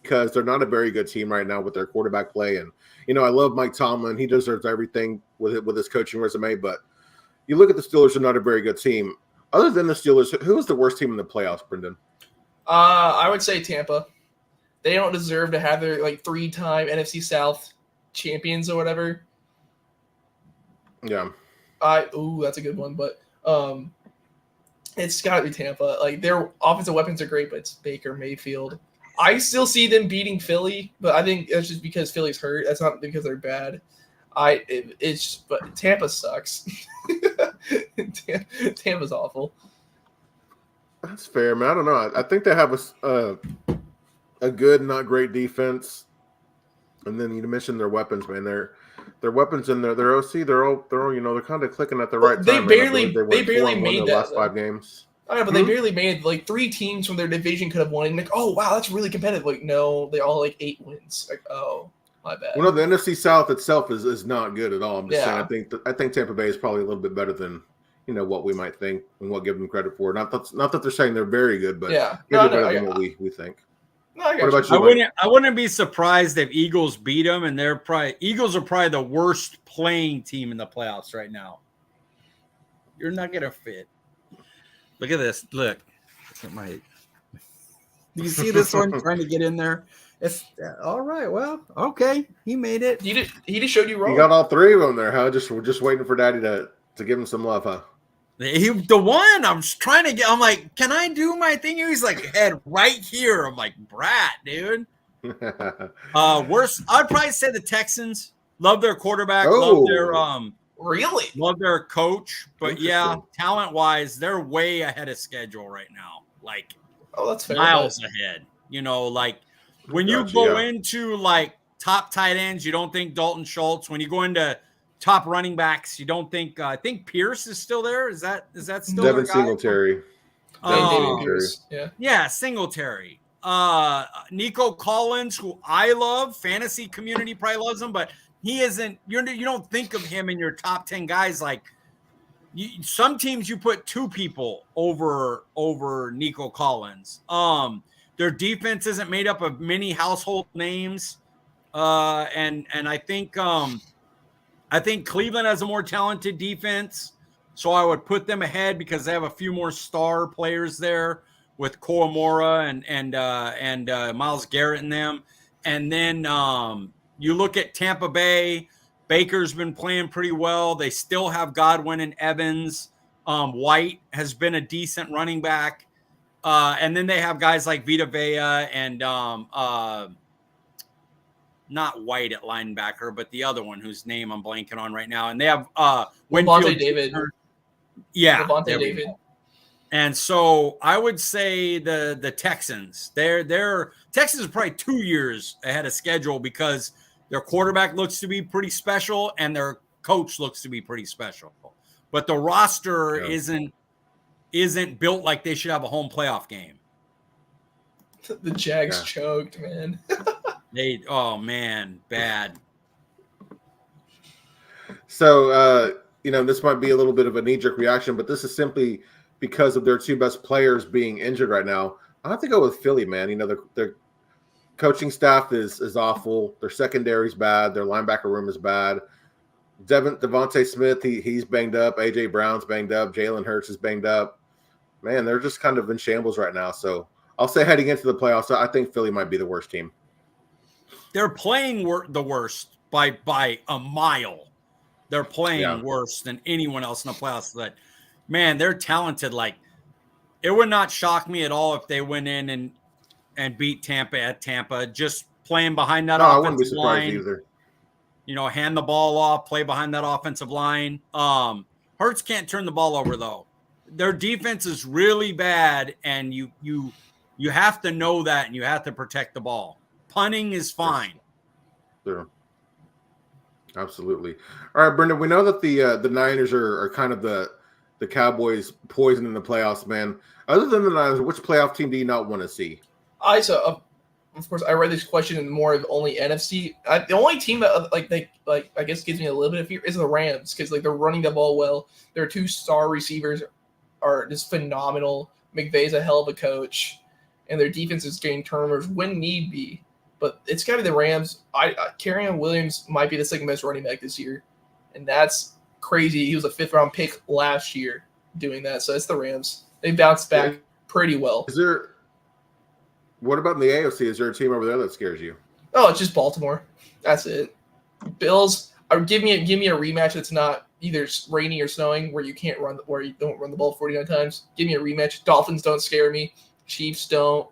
Speaker 1: because they're not a very good team right now with their quarterback play, and I love Mike Tomlin. He deserves everything with his coaching resume, but you look at the Steelers; they're not a very good team. Other than the Steelers, who is the worst team in the playoffs, Brenden?
Speaker 3: I would say Tampa. They don't deserve to have their 3-time NFC South champions or whatever.
Speaker 1: Yeah.
Speaker 3: That's a good one, but it's got to be Tampa. Their offensive weapons are great, but it's Baker Mayfield. I still see them beating Philly, but I think that's just because Philly's hurt. That's not because they're bad. But Tampa sucks. Tampa's awful.
Speaker 1: That's fair, man. I don't know. I think they have a good, not great defense. And then you mentioned their weapons, man. Their weapons and their OC, they're all they're kind of clicking at the right time.
Speaker 3: They barely made that
Speaker 1: last 5 games.
Speaker 3: I know, but they barely made 3 teams from their division could have won. And oh wow, that's really competitive. No, they all 8 wins. Oh, my bad.
Speaker 1: The NFC South itself is not good at all. I'm just saying. I think Tampa Bay is probably a little bit better than what we might think and what give them credit for. Not that they're saying they're very good, but better than what we think.
Speaker 3: No,
Speaker 1: what about you?
Speaker 2: I wouldn't be surprised if Eagles beat them, and Eagles are probably the worst playing team in the playoffs right now. You're not gonna fit. Look at this. Look at my. Do you see this one trying to get in there? It's all right. Well, okay, he made it.
Speaker 3: He just showed you wrong.
Speaker 1: You got all 3 of them there, huh? We're just waiting for Daddy to give him some love, huh?
Speaker 2: The one I'm trying to get, I'm like, can I do my thing? He's like, head right here. I'm like, brat, dude. Worst, I'd probably say the Texans. Love their quarterback. Love their love their coach. But yeah, talent wise, they're way ahead of schedule right now.
Speaker 3: That's fair,
Speaker 2: miles ahead. When you go into top tight ends, you don't think Dalton Schultz. When you go into top running backs, you don't think I think Pierce is still there. Is that still
Speaker 1: Devin Singletary?
Speaker 2: Singletary. Nico Collins, who I love, fantasy community probably loves him, but he isn't. You don't think of him in your top 10 guys. Some teams you put 2 people over Nico Collins. Their defense isn't made up of many household names, and I think Cleveland has a more talented defense, so I would put them ahead because they have a few more star players there with Koamora and Myles Garrett in them. And then you look at Tampa Bay. Baker's been playing pretty well. They still have Godwin and Evans. White has been a decent running back. And then they have guys like Vita Vea and not White at linebacker, but the other one whose name I'm blanking on right now. And they have
Speaker 3: Levante David.
Speaker 2: Yeah.
Speaker 3: Levante David.
Speaker 2: And so I would say the Texans. They're Texans are probably 2 years ahead of schedule because their quarterback looks to be pretty special and their coach looks to be pretty special. But the roster isn't built like they should have a home playoff game.
Speaker 3: The Jags choked, man.
Speaker 2: Bad.
Speaker 1: So, this might be a little bit of a knee-jerk reaction, but this is simply because of their 2 best players being injured right now. I have to go with Philly, man. Their coaching staff is awful. Their secondary's bad. Their linebacker room is bad. Devontae Smith, he's banged up. A.J. Brown's banged up. Jalen Hurts is banged up. Man, they're just kind of in shambles right now. So I'll say heading into the playoffs, I think Philly might be the worst team.
Speaker 2: They're playing the worst by a mile. They're playing worse than anyone else in the playoffs. But man, they're talented. Like, it would not shock me at all if they went in and beat Tampa at Tampa, just playing behind that
Speaker 1: I wouldn't be
Speaker 2: offensive
Speaker 1: surprised
Speaker 2: line.
Speaker 1: either.
Speaker 2: Hand the ball off, play behind that offensive line. Hurts can't turn the ball over though. Their defense is really bad, and you have to know that, and you have to protect the ball. Punting is fine.
Speaker 1: Sure. Absolutely. All right, Brenden, we know that the Niners are kind of the Cowboys' poison in the playoffs, man. Other than the Niners, which playoff team do you not want to see?
Speaker 3: Of course, I read this question in more of only NFC. The only team that I guess gives me a little bit of fear is the Rams, because they're running the ball well. Their 2 star receivers are just phenomenal. McVay's a hell of a coach, and their defense is getting turnovers when need be. But it's got to be the Rams. Kerryon Williams might be the second best running back this year, and that's crazy. He was a 5th round pick last year doing that, so it's the Rams. They bounced back pretty well.
Speaker 1: What about in the AFC? Is there a team over there that scares you?
Speaker 3: Oh, it's just Baltimore. That's it. Bills. Give me a rematch that's not either rainy or snowing, where you don't run the ball 49 times. Give me a rematch. Dolphins don't scare me. Chiefs don't.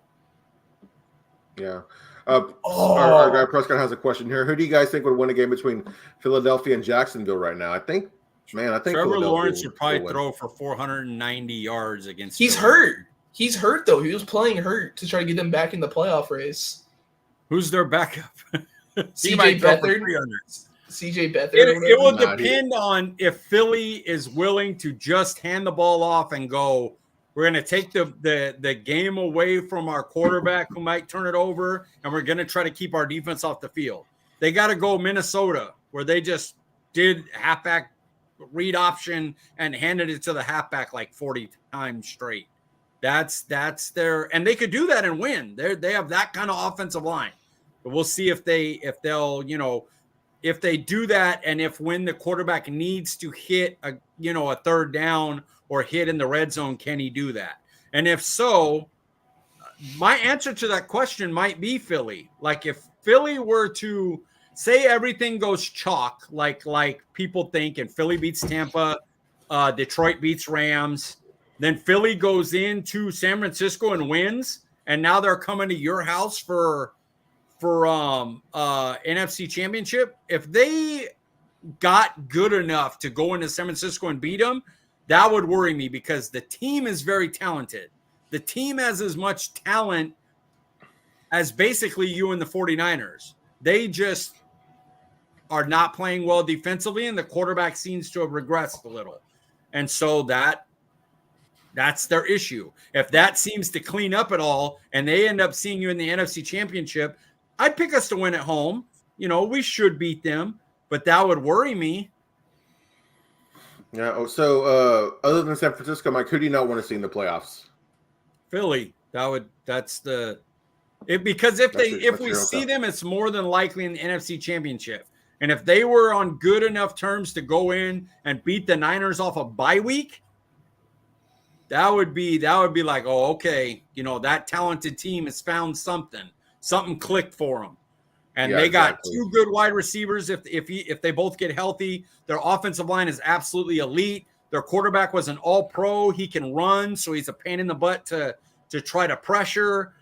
Speaker 1: Yeah. Our guy Prescott has a question here. Who do you guys think would win a game between Philadelphia and Jacksonville right now? I think
Speaker 2: Trevor Lawrence would probably throw for 490 yards against.
Speaker 3: He's hurt. He's hurt though. He was playing hurt to try to get them back in the playoff race.
Speaker 2: Who's their backup?
Speaker 3: CJ Beathard. CJ Beathard.
Speaker 2: It will depend on if Philly is willing to just hand the ball off and go, we're going to take the game away from our quarterback who might turn it over, and we're going to try to keep our defense off the field. They got to go Minnesota, where they just did halfback read option and handed it to the halfback like 40 times straight. That's their, and they could do that and win. They have that kind of offensive line. But we'll see if they'll if they do that, and if when the quarterback needs to hit a 3rd down or hit in the red zone, can he do that? And if so, my answer to that question might be Philly. Like, if Philly were to say everything goes chalk, like people think, and Philly beats Tampa, Detroit beats Rams, then Philly goes into San Francisco and wins, and now they're coming to your house for NFC Championship. If they got good enough to go into San Francisco and beat them, that would worry me, because the team is very talented. The team has as much talent as basically you and the 49ers. They just are not playing well defensively, and the quarterback seems to have regressed a little. And so that's their issue. If that seems to clean up at all and they end up seeing you in the NFC Championship, I'd pick us to win at home. We should beat them, but that would worry me.
Speaker 1: Yeah. So other than San Francisco, Mike, who do you not want to see in the playoffs?
Speaker 2: Philly. Because if we see them, it's more than likely in the NFC Championship. And if they were on good enough terms to go in and beat the Niners off a bye week, that would be like, oh, okay, that talented team has found something clicked for them. And they got 2 good wide receivers. If they both get healthy, their offensive line is absolutely elite. Their quarterback was an all-pro. He can run, so he's a pain in the butt to try to pressure.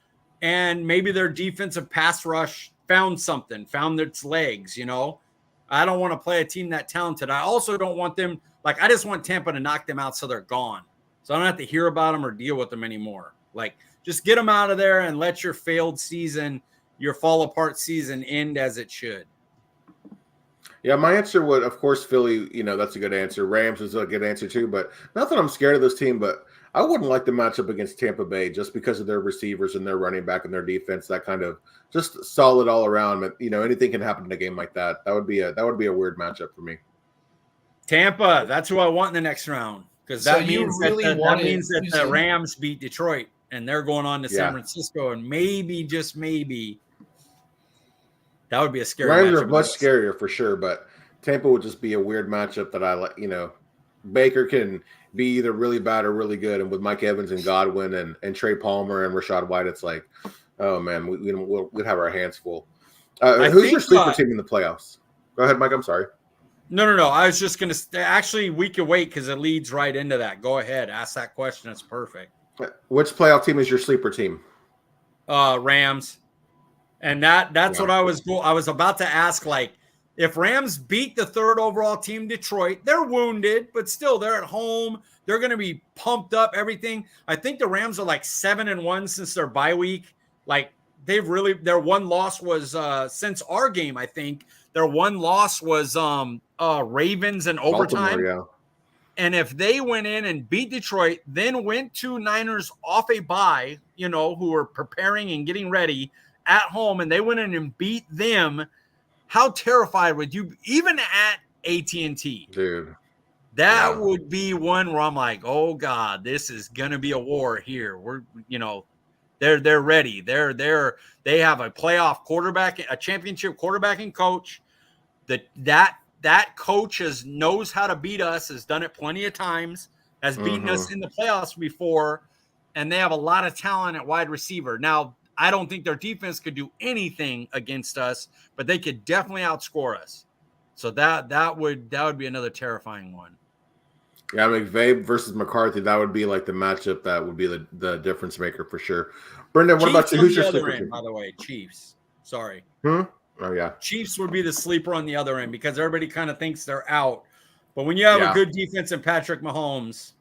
Speaker 2: And maybe their defensive pass rush found its legs, I don't want to play a team that talented. I also don't want them, I just want Tampa to knock them out so they're gone. So I don't have to hear about them or deal with them anymore. Just get them out of there and let your failed season, your fall apart season, end as it should.
Speaker 1: Yeah, my answer would, of course, Philly, that's a good answer. Rams is a good answer too, but not that I'm scared of this team, but I wouldn't like the matchup against Tampa Bay just because of their receivers and their running back and their defense, that kind of just solid all around. But, anything can happen in a game like that. That would be a weird matchup for me.
Speaker 2: Tampa, that's who I want in the next round, because that means that the Rams beat Detroit and they're going on to San Francisco, and maybe, just maybe, that would be a scary matchup.
Speaker 1: Rams are much scarier for sure, but Tampa would just be a weird matchup that I like. Baker can be either really bad or really good, and with Mike Evans and Godwin and Trey Palmer and Rachaad White, it's like, oh man, we'd have our hands full. Who's your sleeper team in the playoffs? Go ahead, Mike. I'm sorry.
Speaker 2: No. I was just going to actually, we can wait because it leads right into that. Go ahead. Ask that question. It's perfect.
Speaker 1: Which playoff team is your sleeper team?
Speaker 2: Rams. And that's what I was about to ask. Like, if Rams beat the 3rd overall team, Detroit, they're wounded, but still they're at home. They're going to be pumped up, everything. I think the Rams are like 7-1 since their bye week. Like, their one loss was since our game, I think. Their one loss was Ravens in overtime.
Speaker 1: Baltimore, yeah.
Speaker 2: And if they went in and beat Detroit, then went to Niners off a bye, who were preparing and getting ready at home, and they went in and beat them, how terrified would you, even at AT&T?
Speaker 1: Dude.
Speaker 2: That would be one where I'm like, oh God, this is gonna be a war here. They're ready. They have a playoff quarterback, a championship quarterbacking coach. That coach knows how to beat us, has done it plenty of times, has beaten us in the playoffs before, and they have a lot of talent at wide receiver. Now, I don't think their defense could do anything against us, but they could definitely outscore us. So that would be another terrifying one.
Speaker 1: Yeah, McVay versus McCarthy, that would be like the matchup that would be the difference maker for sure. Brenden, what about you? Who's your sleeper team?
Speaker 2: By the way, Chiefs. Sorry.
Speaker 1: Oh, yeah.
Speaker 2: Chiefs would be the sleeper on the other end because everybody kind of thinks they're out. But when you have a good defense and Patrick Mahomes.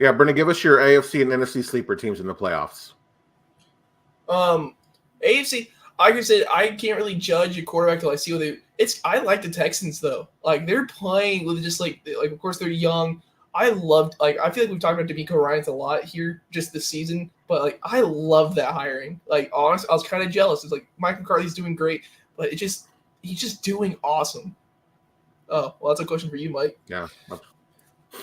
Speaker 1: Yeah, Brenden, give us your AFC and NFC sleeper teams in the playoffs.
Speaker 3: AFC, like I said, I can't really judge a quarterback till I see what they. I like the Texans though. Like they're playing with just like of course they're young. I feel like we've talked about D'Amico Ryans a lot here just this season, but like I love that hiring. Like honestly, I was kind of jealous. It's like Mike McCarthy's doing great, but he's just doing awesome. Oh, well, that's a question for you, Mike.
Speaker 1: Yeah.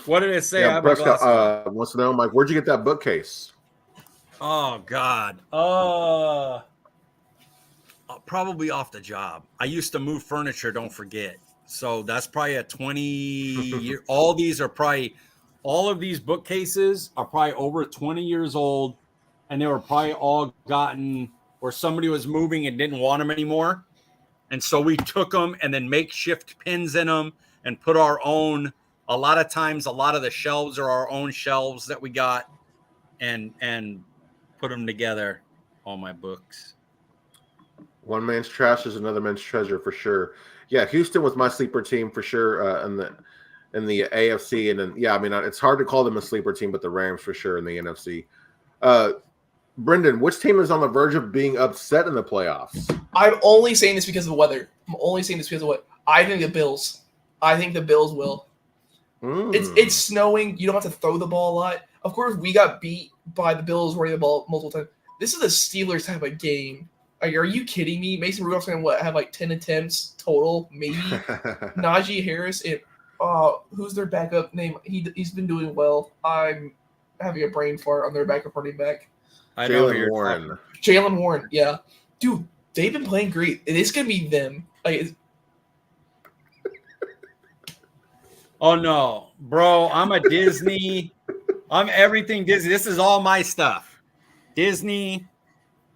Speaker 2: What did it say?
Speaker 1: Yeah, Prescott wants to know, Mike, where'd you get that bookcase?
Speaker 2: Oh God. Probably off the job. I used to move furniture, don't forget. So that's probably a 20-year. All of these bookcases are probably over 20 years old, and they were probably all gotten where somebody was moving and didn't want them anymore. And so we took them and then makeshift pins in them and put our own. A lot of times, a lot of the shelves are our own shelves that we got and put them together. All my books.
Speaker 1: One man's trash is another man's treasure for sure. Yeah, Houston was my sleeper team for sure in the AFC, and then it's hard to call them a sleeper team, but the Rams for sure in the NFC. Brenden, which team is on the verge of being upset in the playoffs?
Speaker 3: I'm only saying this because of the weather. I'm only saying this because of what I think the Bills. I think the Bills will. It's snowing. You don't have to throw the ball a lot. Of course, we got beat by the Bills running the ball multiple times. This is a Steelers type of game. Are you kidding me? Mason Rudolph's going to have like 10 attempts total, maybe. Najee Harris and who's their backup name? He's been doing well. I'm having a brain fart on their backup running back.
Speaker 1: Jalen Warren.
Speaker 3: Jalen Warren, yeah, dude, they've been playing great. It's going to be them.
Speaker 2: Oh no, bro! I'm a Disney. I'm everything Disney. This is all my stuff. Disney.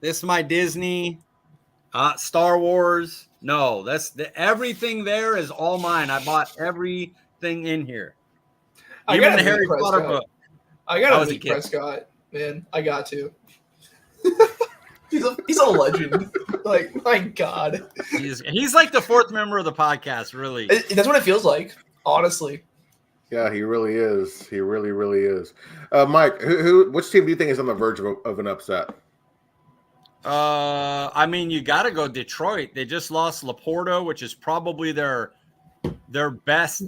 Speaker 2: This is my Disney. Star Wars. No, everything there is all mine. I bought everything in here. Even the Harry Potter book.
Speaker 3: I got to meet Prescott, man. I got to. He's a legend. Like, my God.
Speaker 2: He's like the fourth member of the podcast, really.
Speaker 3: That's what it feels like, honestly.
Speaker 1: Yeah, he really is. He really, really is. Mike, which team do you think is on the verge of an upset?
Speaker 2: You got to go Detroit. They just lost Laporta, which is probably their best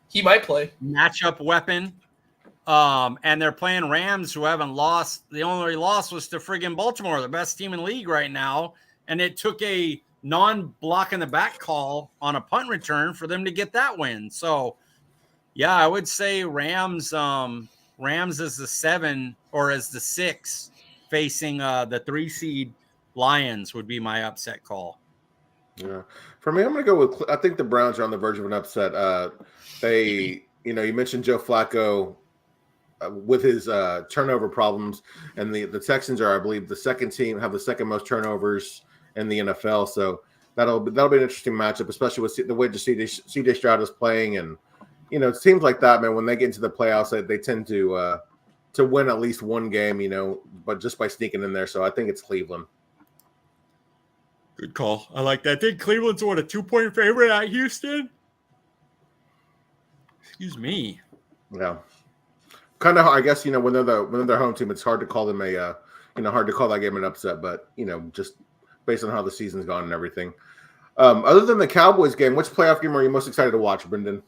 Speaker 3: he might play
Speaker 2: matchup weapon. And they're playing Rams, who haven't lost. The only loss was to friggin' Baltimore, the best team in the league right now. And it took a non-block in the back call on a punt return for them to get that win. So, yeah, I would say Rams as the 7 or as the 6 facing the 3 seed Lions would be my upset call.
Speaker 1: Yeah. For me, I'm going to go with, I think the Browns are on the verge of an upset. You mentioned Joe Flacco with his turnover problems, and the Texans are, I believe, the second team, have the second most turnovers in the NFL. So that'll be an interesting matchup, especially with the way CJ Stroud is playing, and it seems like that, man. When they get into the playoffs, they tend to win at least one game, but just by sneaking in there. So I think it's Cleveland.
Speaker 2: Good call. I like that. I think Cleveland's a 2-point favorite at Houston. Excuse me.
Speaker 1: Yeah. Kind of, I guess, when they're their home team, it's hard to call them hard to call that game an upset, but just based on how the season's gone and everything. Other than the Cowboys game, which playoff game are you most excited to watch, Brenden?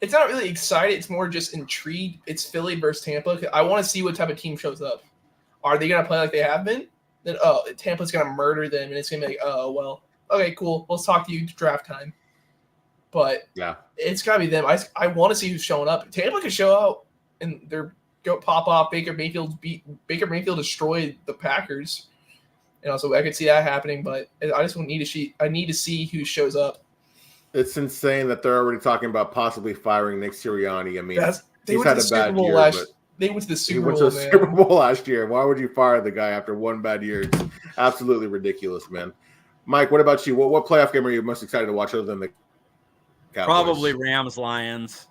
Speaker 3: It's not really excited. It's more just intrigued. It's Philly versus Tampa. I want to see what type of team shows up. Are they going to play like they have been? Then, Tampa's going to murder them, and it's going to be like, oh, well, okay, cool. Let's talk to you draft time. But
Speaker 1: yeah,
Speaker 3: it's got to be them. I want to see who's showing up. Tampa could show out, and they're go pop off. Baker Mayfield destroyed the Packers. So I could see that happening, but I just need to see who shows up.
Speaker 1: It's insane that they're already talking about possibly firing Nick Sirianni. I mean,
Speaker 3: he's had a bad year. They went to the Super Bowl
Speaker 1: last year. Why would you fire the guy after one bad year? It's absolutely ridiculous, man. Mike, what about you? What playoff game are you most excited to watch other than the Cowboys?
Speaker 2: Probably Rams Lions.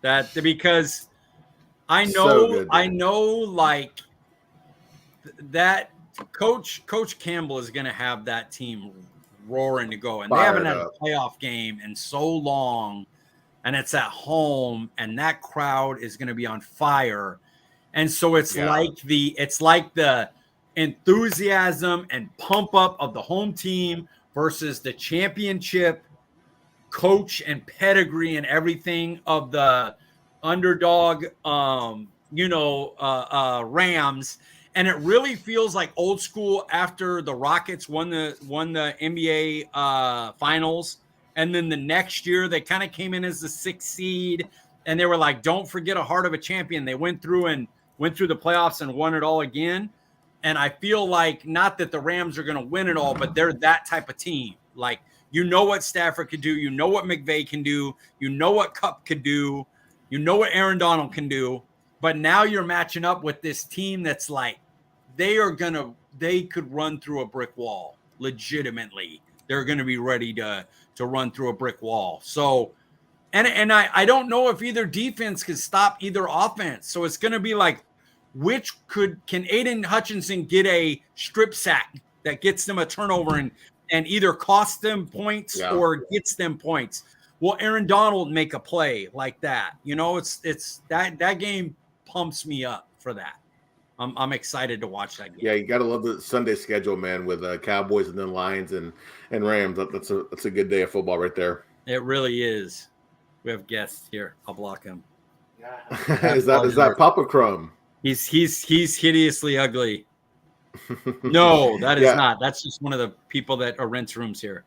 Speaker 2: Because I know like that Coach Campbell is going to have that team roaring to go, and they haven't had a playoff game in so long, and it's at home, and that crowd is going to be on fire. And so it's like the enthusiasm and pump up of the home team versus the championship coach and pedigree and everything of the underdog Rams. And it really feels like old school after the Rockets won the NBA finals. And then the next year they kind of came in as the 6th seed, and they were like, don't forget a heart of a champion. They went through the playoffs and won it all again. And I feel like, not that the Rams are going to win it all, but they're that type of team. Like, what Stafford could do. What McVay can do. What Kupp could do. What Aaron Donald can do. But now you're matching up with this team that's like, they could run through a brick wall. Legitimately. They're going to be ready to run through a brick wall. So, and I don't know if either defense could stop either offense. So it's going to be like, can Aiden Hutchinson get a strip sack that gets them a turnover and either costs them points or gets them points? Will Aaron Donald make a play like that? It's that game pumps me up for that. I'm excited to watch that game.
Speaker 1: Yeah, you got to love the Sunday schedule, man, with Cowboys and then Lions and Rams. That's a good day of football right there.
Speaker 2: It really is. We have guests here. I'll block him.
Speaker 1: is that Papa Crum?
Speaker 2: He's hideously ugly. No, that is not. That's just one of the people that rents rooms here.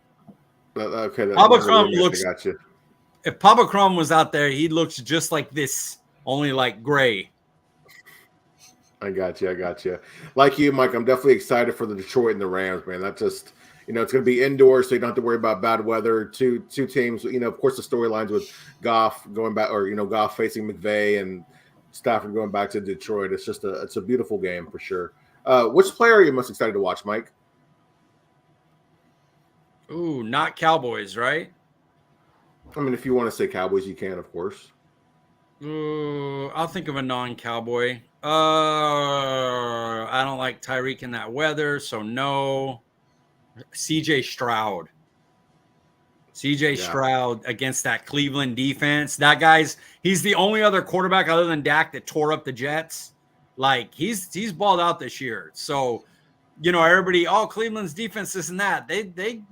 Speaker 1: Okay,
Speaker 2: Papa Crum looks. If Papa Crum was out there, he looks just like this, only like gray.
Speaker 1: I got you. Like you, Mike, I'm definitely excited for the Detroit and the Rams, man. That just, it's going to be indoors, so you don't have to worry about bad weather. Two teams, of course, the storylines with Goff going back, or Goff facing McVay and Stafford going back to Detroit. It's a beautiful game for sure. Which player are you most excited to watch, Mike?
Speaker 2: Ooh, not Cowboys, right?
Speaker 1: I mean, if you want to say Cowboys, you can, of course.
Speaker 2: Ooh, I'll think of a non-Cowboy. I don't like Tyreek in that weather, so no. CJ Stroud. Stroud against that Cleveland defense. He's the only other quarterback other than Dak that tore up the Jets. Like, he's balled out this year. So, everybody, Cleveland's defense, this and that. They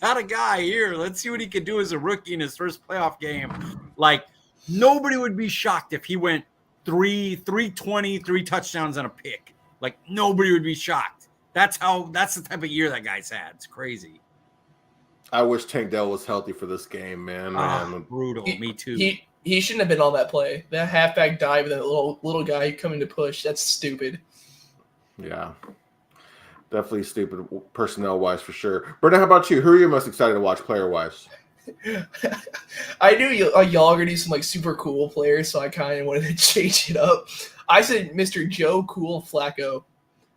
Speaker 2: got a guy here. Let's see what he could do as a rookie in his first playoff game. Like, nobody would be shocked if he went 320, 3 touchdowns and a pick. Like, nobody would be shocked. That's the type of year that guy's had. It's crazy.
Speaker 1: I wish Tank Dell was healthy for this game, man.
Speaker 2: Brutal. Me too.
Speaker 3: He shouldn't have been on that play. That halfback dive with that little guy coming to push. That's stupid.
Speaker 1: Yeah. Definitely stupid personnel-wise for sure. Brenda, how about you? Who are you most excited to watch player-wise?
Speaker 3: I knew y'all were going to do some super cool players, so I kind of wanted to change it up. I said Mr. Joe Cool Flacco.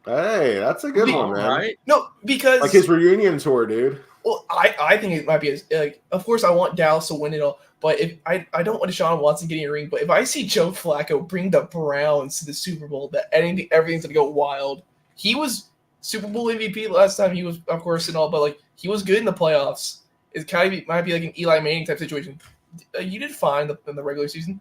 Speaker 1: Hey, that's a good one, man.
Speaker 2: Right?
Speaker 3: No, because
Speaker 1: like his reunion tour, dude.
Speaker 3: Well, I think it might be like. Of course, I want Dallas to win it all, but if I don't want Deshaun Watson getting a ring. But if I see Joe Flacco bring the Browns to the Super Bowl, that everything's gonna go wild. He was Super Bowl MVP last time. He was, of course, and all, but like he was good in the playoffs. It might be like an Eli Manning type situation. You did fine in the regular season.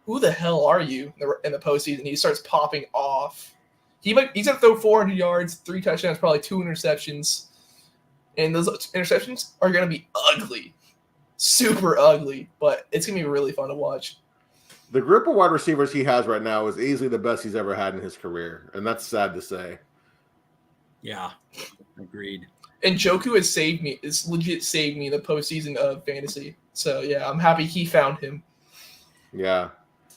Speaker 3: Who the hell are you in the postseason? He starts popping off. He's gonna throw 400 yards, 3 touchdowns, probably 2 interceptions. And those interceptions are going to be ugly, super ugly, but it's going to be really fun to watch.
Speaker 1: The group of wide receivers he has right now is easily the best he's ever had in his career, and that's sad to say.
Speaker 2: Yeah, agreed.
Speaker 3: And Joku has saved me. It's legit saved me in the postseason of fantasy. So, yeah, I'm happy he found him.
Speaker 1: Yeah.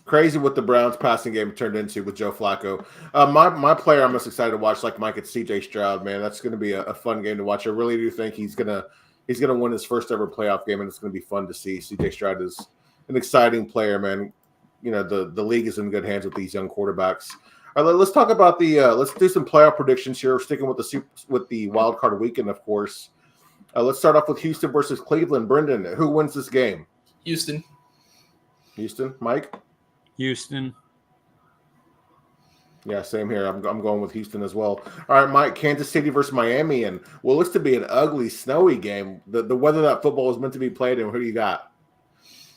Speaker 1: Crazy what the Browns passing game turned into with Joe Flacco. My player I'm most excited to watch, like Mike, it's CJ Stroud, man. That's going to be a fun game to watch. I really do think he's gonna win his first ever playoff game, and it's going to be fun to see. CJ Stroud is an exciting player, man. You know, the league is in good hands with these young quarterbacks. All right, let's talk about let's do some playoff predictions here. We're sticking with the wild card weekend, of course. Let's start off with Houston versus Cleveland. Brenden, who wins this game?
Speaker 3: Houston,
Speaker 1: Mike.
Speaker 2: Houston.
Speaker 1: Yeah, same here. I'm going with Houston as well. All right, Mike, Kansas City versus Miami, and what looks to be an ugly, snowy game. The weather that football is meant to be played in. Who do you got?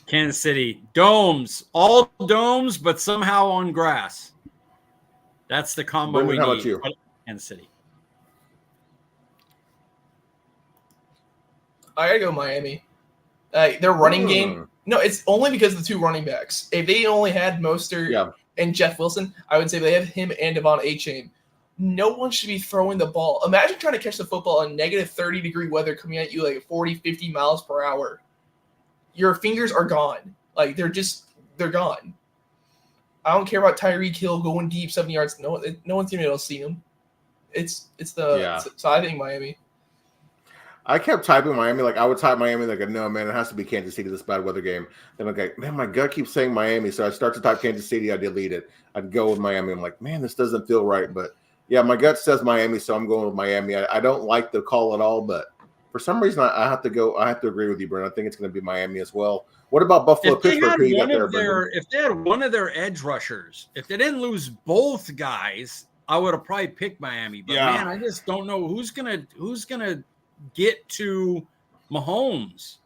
Speaker 2: Kansas City. Domes. All domes, but somehow on grass. That's the combo
Speaker 1: Brenden,
Speaker 2: we
Speaker 1: how
Speaker 2: need.
Speaker 1: about you?
Speaker 2: Kansas City.
Speaker 3: I got to go Miami. Their running game. No, it's only because of the 2 running backs. If they only had Mostert and Jeff Wilson, I would say they have him and Devon Achane. No one should be throwing the ball. Imagine trying to catch the football in negative 30-degree weather coming at you like 40, 50 miles per hour. Your fingers are gone. Like, they're gone. I don't care about Tyreek Hill going deep 70 yards. No one's going to be able to see him. So I think Miami.
Speaker 1: I kept typing Miami. Like, I would type Miami. Like, no, man, it has to be Kansas City this bad weather game. Then I'm like, man, my gut keeps saying Miami. So I start to type Kansas City. I delete it. I'd go with Miami. I'm like, man, this doesn't feel right. But, yeah, my gut says Miami, so I'm going with Miami. I don't like the call at all, but for some reason, I have to go. I have to agree with you, Brent. I think it's going to be Miami as well. What about Buffalo, Pittsburgh?
Speaker 2: If they had one of their edge rushers, if they didn't lose both guys, I would have probably picked Miami. But, man, I just don't know who's gonna get to Mahomes.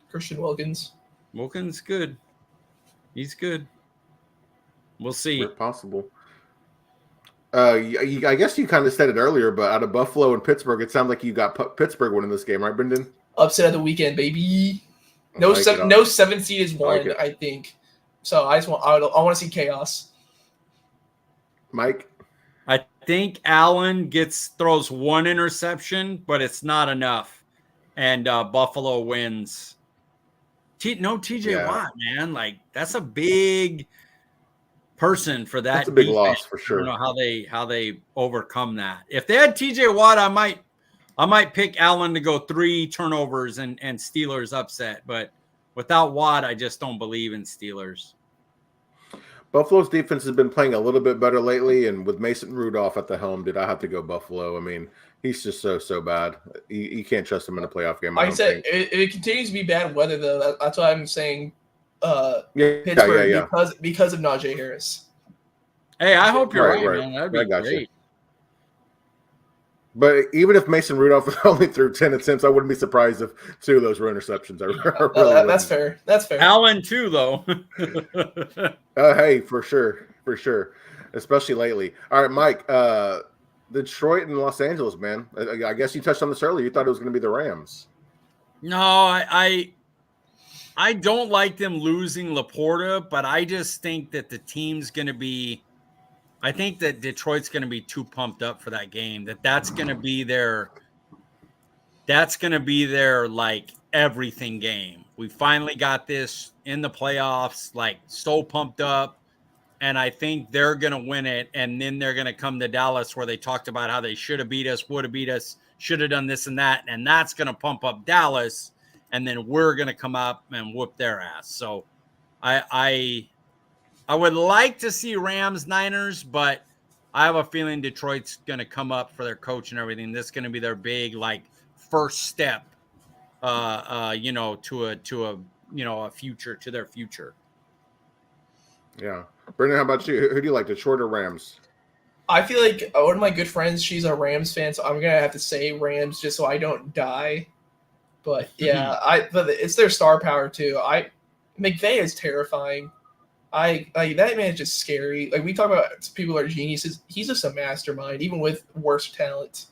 Speaker 3: Christian Wilkins.
Speaker 2: Wilkins good. He's good. We'll see.
Speaker 1: If possible. I guess you kind of said it earlier, but out of Buffalo and Pittsburgh, it sounds like you got Pittsburgh winning this game, right, Brenden?
Speaker 3: Upset of the weekend, baby. No 7 seed is won, I think. So I want to see chaos.
Speaker 1: Mike?
Speaker 2: I think Allen throws 1 interception, but it's not enough. And Buffalo wins. TJ Watt, man. Like, that's a big person for that.
Speaker 1: That's a big
Speaker 2: defense.
Speaker 1: loss for sure.
Speaker 2: I don't know how they overcome that. If they had TJ Watt, I might pick Allen to go 3 turnovers and Steelers upset. But without Watt, I just don't believe in Steelers.
Speaker 1: Buffalo's defense has been playing a little bit better lately, and with Mason Rudolph at the helm, did I have to go Buffalo? I mean, he's just so bad. You can't trust him in a playoff game.
Speaker 3: Like I said, if it continues to be bad weather, though, that's why I'm saying Pittsburgh because of Najee Harris.
Speaker 2: Hey, I hope you're right, man. That'd be great.
Speaker 1: You. But even if Mason Rudolph only threw 10 attempts, I wouldn't be surprised if 2 of those were interceptions.
Speaker 3: That's fair. That's fair.
Speaker 2: Allen too, though.
Speaker 1: Hey, for sure, especially lately. All right, Mike. Detroit and Los Angeles, man. I guess you touched on this earlier. You thought it was going to be the Rams.
Speaker 2: No, I don't like them losing Laporta, but I just think that the team's going to be. I think that Detroit's going to be too pumped up for that game. That's going to be their like everything game. We finally got this in the playoffs, like so pumped up, and I think they're going to win it. And then they're going to come to Dallas where they talked about how they should have beat us, would have beat us, should have done this and that, and that's going to pump up Dallas, and then we're going to come up and whoop their ass. So I would like to see Rams Niners, but I have a feeling Detroit's going to come up for their coach and everything. This is going to be their big first step, to a future, to their future.
Speaker 1: Yeah, Brenden, how about you? Who do you like, Detroit or Rams?
Speaker 3: I feel like one of my good friends, she's a Rams fan, so I'm gonna have to say Rams just so I don't die. But yeah, but it's their star power too. McVay is terrifying. That man is just scary. Like, we talk about people are geniuses. He's just a mastermind, even with worse talent.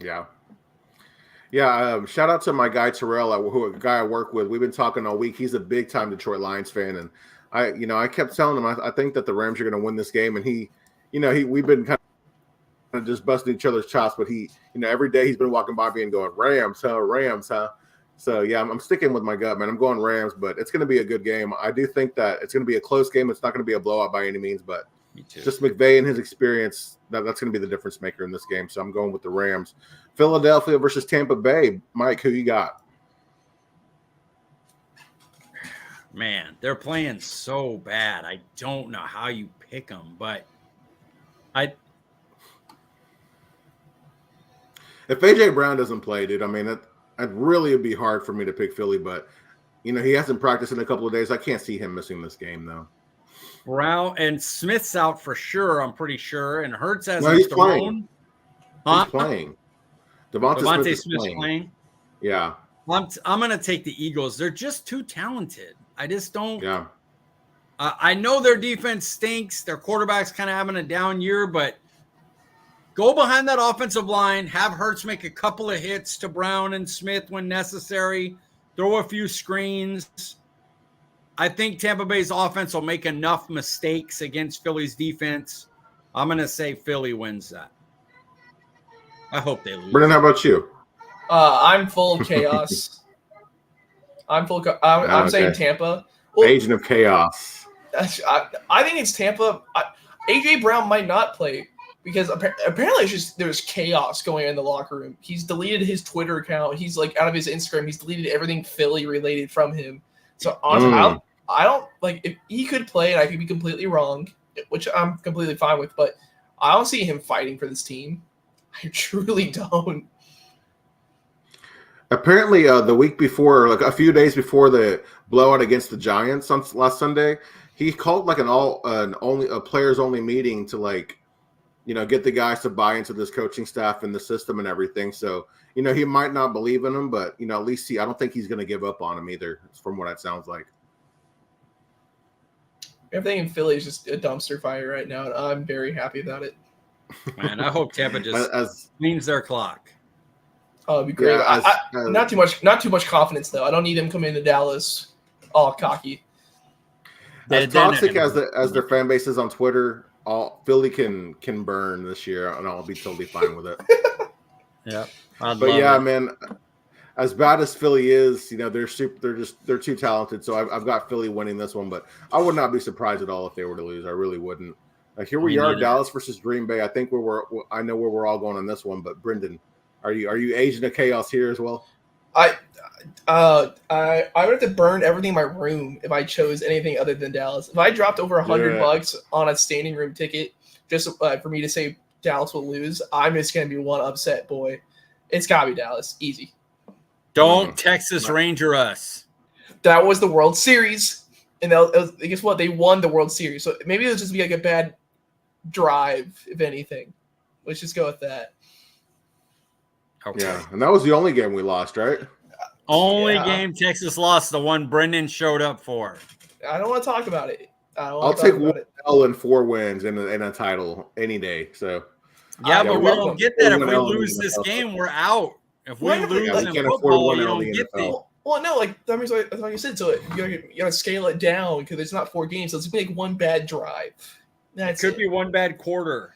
Speaker 1: Yeah. Yeah, shout out to my guy Terrell, a guy I work with. We've been talking all week. He's a big time Detroit Lions fan, and I kept telling him I think that the Rams are going to win this game, and we've been kind of just busting each other's chops, but every day he's been walking by me and going, Rams, huh? So yeah, I'm sticking with my gut, man. I'm going Rams, but it's going to be a good game. I do think that it's going to be a close game. It's not going to be a blowout by any means, but just McVay and his experience, that's going to be the difference maker in this game. So I'm going with the Rams. Philadelphia versus Tampa Bay. Mike, who you got?
Speaker 2: Man, they're playing so bad. I don't know how you pick them, but
Speaker 1: if AJ Brown doesn't play, dude, I mean, it'd really be hard for me to pick Philly, but he hasn't practiced in a couple of days. I can't see him missing this game, though.
Speaker 2: Brown and Smith's out for sure, I'm pretty sure, and Hurts has
Speaker 1: he's playing.
Speaker 2: Huh?
Speaker 1: He's playing. Devontae Smith's playing. Yeah.
Speaker 2: I'm going to take the Eagles. They're just too talented. I just don't.
Speaker 1: Yeah.
Speaker 2: I know their defense stinks. Their quarterback's kind of having a down year, but go behind that offensive line. Have Hurts make a couple of hits to Brown and Smith when necessary. Throw a few screens. I think Tampa Bay's offense will make enough mistakes against Philly's defense. I'm going to say Philly wins that. I hope they lose.
Speaker 1: Brenden, how about you?
Speaker 3: I'm full of chaos. I'm saying Tampa. Well,
Speaker 1: Agent of Chaos.
Speaker 3: I think it's Tampa. AJ Brown might not play because apparently there's chaos going on in the locker room. He's deleted his Twitter account. He's out of his Instagram. He's deleted everything Philly related from him. So honestly, I don't if he could play, and I could be completely wrong, which I'm completely fine with, but I don't see him fighting for this team. I truly don't.
Speaker 1: Apparently, the week before, a few days before the blowout against the Giants on last Sunday, he called a players only meeting to get the guys to buy into this coaching staff and the system and everything. So he might not believe in him, but at least I don't think he's going to give up on him either, from what it sounds like.
Speaker 3: Everything in Philly is just a dumpster fire right now, and I'm very happy about it.
Speaker 2: Man, I hope Tampa just cleans their clock.
Speaker 3: Oh, it'd be great. Yeah, not too much confidence though. I don't need them coming into Dallas all cocky.
Speaker 1: As toxic as their fan base is on Twitter, Philly can burn this year, and I'll be totally fine with it.
Speaker 2: Yeah,
Speaker 1: man. As bad as Philly is, they're too talented. So I've got Philly winning this one, but I would not be surprised at all if they were to lose. I really wouldn't. Here we are, Dallas versus Green Bay. I think I know where we're all going on this one, but Brenden, are you Agent of Chaos here as well?
Speaker 3: I would have to burn everything in my room if I chose anything other than Dallas. If I dropped over $100 on a standing room ticket just for me to say Dallas will lose, I'm just gonna be one upset boy. It's gotta be Dallas, easy.
Speaker 2: Don't Texas Ranger us.
Speaker 3: That was the World Series, and guess what? They won the World Series, so maybe it'll just be a bad drive, if anything. Let's just go with that.
Speaker 1: Okay. Yeah, and that was the only game we lost, right?
Speaker 2: Only game Texas lost, the one Brenden showed up for.
Speaker 3: I don't want to talk about it.
Speaker 1: I'll take 1 L and 4 wins and a title any day. So
Speaker 2: but we don't get that if we lose this game. We're out. If we lose in football, you don't get that.
Speaker 3: Well, no, that means like you said. So you gotta scale it down because it's not 4 games. So it's like one bad drive.
Speaker 2: It could be one bad quarter.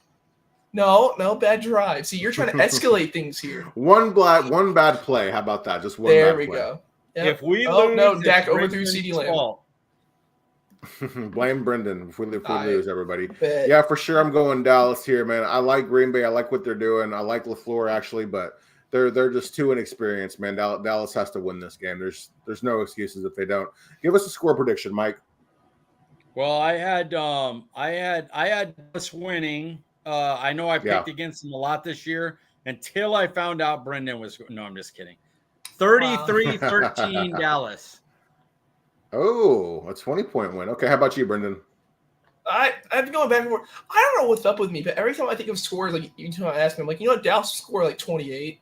Speaker 3: No, bad drive. See, you're trying to escalate things here.
Speaker 1: One bad play. How about that? Just one.
Speaker 3: There
Speaker 1: bad
Speaker 3: we
Speaker 1: play.
Speaker 3: go. Yep.
Speaker 2: If we lose,
Speaker 3: Dak overthrew CeeDee Lamb.
Speaker 1: Blame Brenden if we lose, everybody.
Speaker 3: Bet.
Speaker 1: Yeah, for sure. I'm going Dallas here, man. I like Green Bay. I like what they're doing. I like LaFleur actually, but they're just too inexperienced, man. Dallas has to win this game. There's no excuses if they don't. Give us a score prediction, Mike.
Speaker 2: Well, I had us winning. I know I picked against him a lot this year until I found out Brenden was. No, I'm just kidding. 33-13 Dallas.
Speaker 1: Oh, a 20-point win. Okay, how about you, Brenden?
Speaker 3: I've been going back and forth. I don't know what's up with me, but every time I think of scores, like you ask me, I'm like, Dallas scored like 28.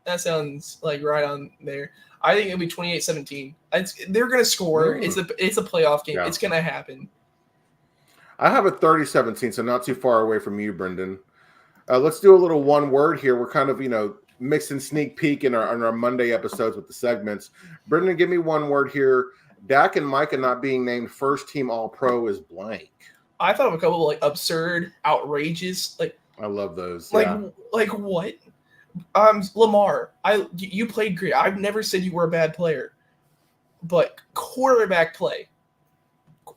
Speaker 3: That sounds like right on there. I think it'll be 28-17. They're gonna score. It's a playoff game. Yeah. It's gonna happen.
Speaker 1: I have a 30-17, so not too far away from you, Brenden. Let's do a little one word here. We're kind of mixing sneak peek in our Monday episodes with the segments. Brenden, give me one word here. Dak and Micah not being named first team All-Pro is blank.
Speaker 3: I thought of a couple of absurd, outrageous,
Speaker 1: I love those.
Speaker 3: Like what? Lamar, you played great. I've never said you were a bad player, but quarterback play.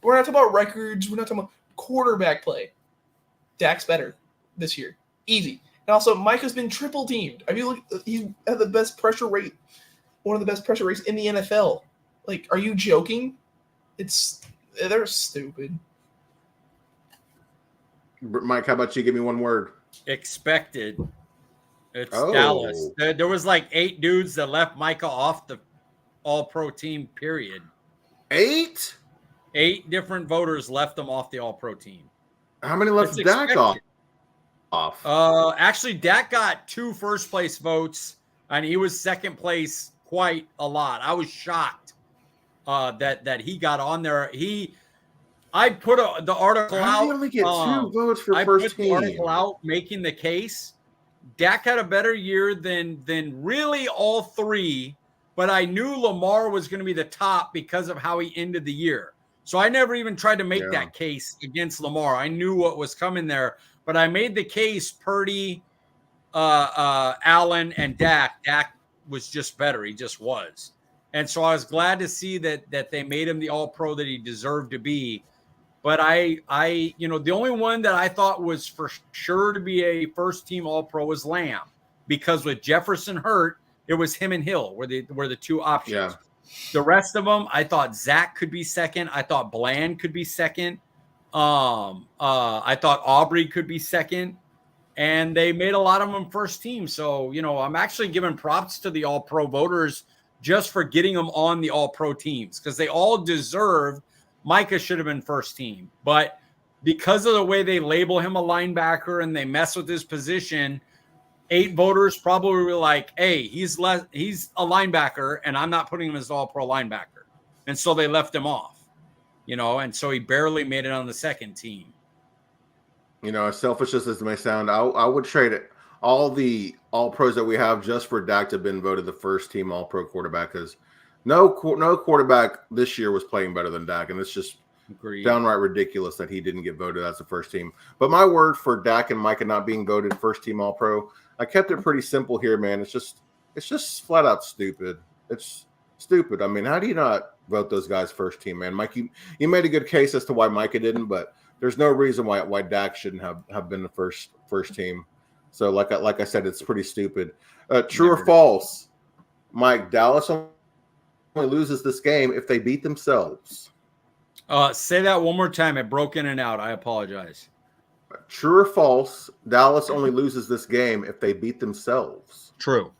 Speaker 3: We're not talking about records. We're not talking about quarterback play. Dak's better this year, easy. And also, Micah's been triple teamed. I mean, look, he's had the best pressure rate, one of the best pressure rates in the NFL. Are you joking? They're stupid.
Speaker 1: Mike, how about you? Give me one word.
Speaker 2: Expected. It's Dallas. There was 8 dudes that left Micah off the All-Pro team, period.
Speaker 1: 8?
Speaker 2: 8 different voters left them off the All-Pro team.
Speaker 1: How many left Dak off?
Speaker 2: Actually, Dak got 2 first-place votes, and he was second place quite a lot. I was shocked that he got on there. I put the article out.
Speaker 1: How do you only get 2 votes for first team?
Speaker 2: I put the article out making the case. Dak had a better year than really all 3, but I knew Lamar was going to be the top because of how he ended the year. So I never even tried to make that case against Lamar. I knew what was coming there, but I made the case Purdy, Allen, and Dak. Dak was just better. He just was. And so I was glad to see that they made him the All-Pro that he deserved to be. But the only one that I thought was for sure to be a first-team All-Pro was Lamb, because with Jefferson hurt, it was him and Hill were the 2 options. Yeah. The rest of them, I thought Zach could be second. I thought Bland could be second. I thought Aubrey could be second. And they made a lot of them first team. So, I'm actually giving props to the All-Pro voters just for getting them on the All-Pro teams, because they all deserved. Micah should have been first team, but because of the way they label him a linebacker and they mess with his position, 8 voters probably were like, hey, he's a linebacker and I'm not putting him as All-Pro linebacker. And so they left him off, and so he barely made it on the second team.
Speaker 1: As selfish as this may sound, I would trade it. All the All-Pros that we have just for Dak to have been voted the first team All-Pro quarterback, because no quarterback this year was playing better than Dak, and it's just downright ridiculous that he didn't get voted as the first team. But my word for Dak and Micah not being voted first team All-Pro, I kept it pretty simple here, man. It's just flat out stupid. It's stupid. I mean, how do you not vote those guys first team, man? Mike, you made a good case as to why Micah didn't, but there's no reason why Dak shouldn't have been the first team. So like I said, it's pretty stupid. True or false, Mike? Dallas only loses this game if they beat themselves.
Speaker 2: Say that one more time. It broke in and out. I apologize.
Speaker 1: True or false? Dallas only loses this game if they beat themselves.
Speaker 2: True.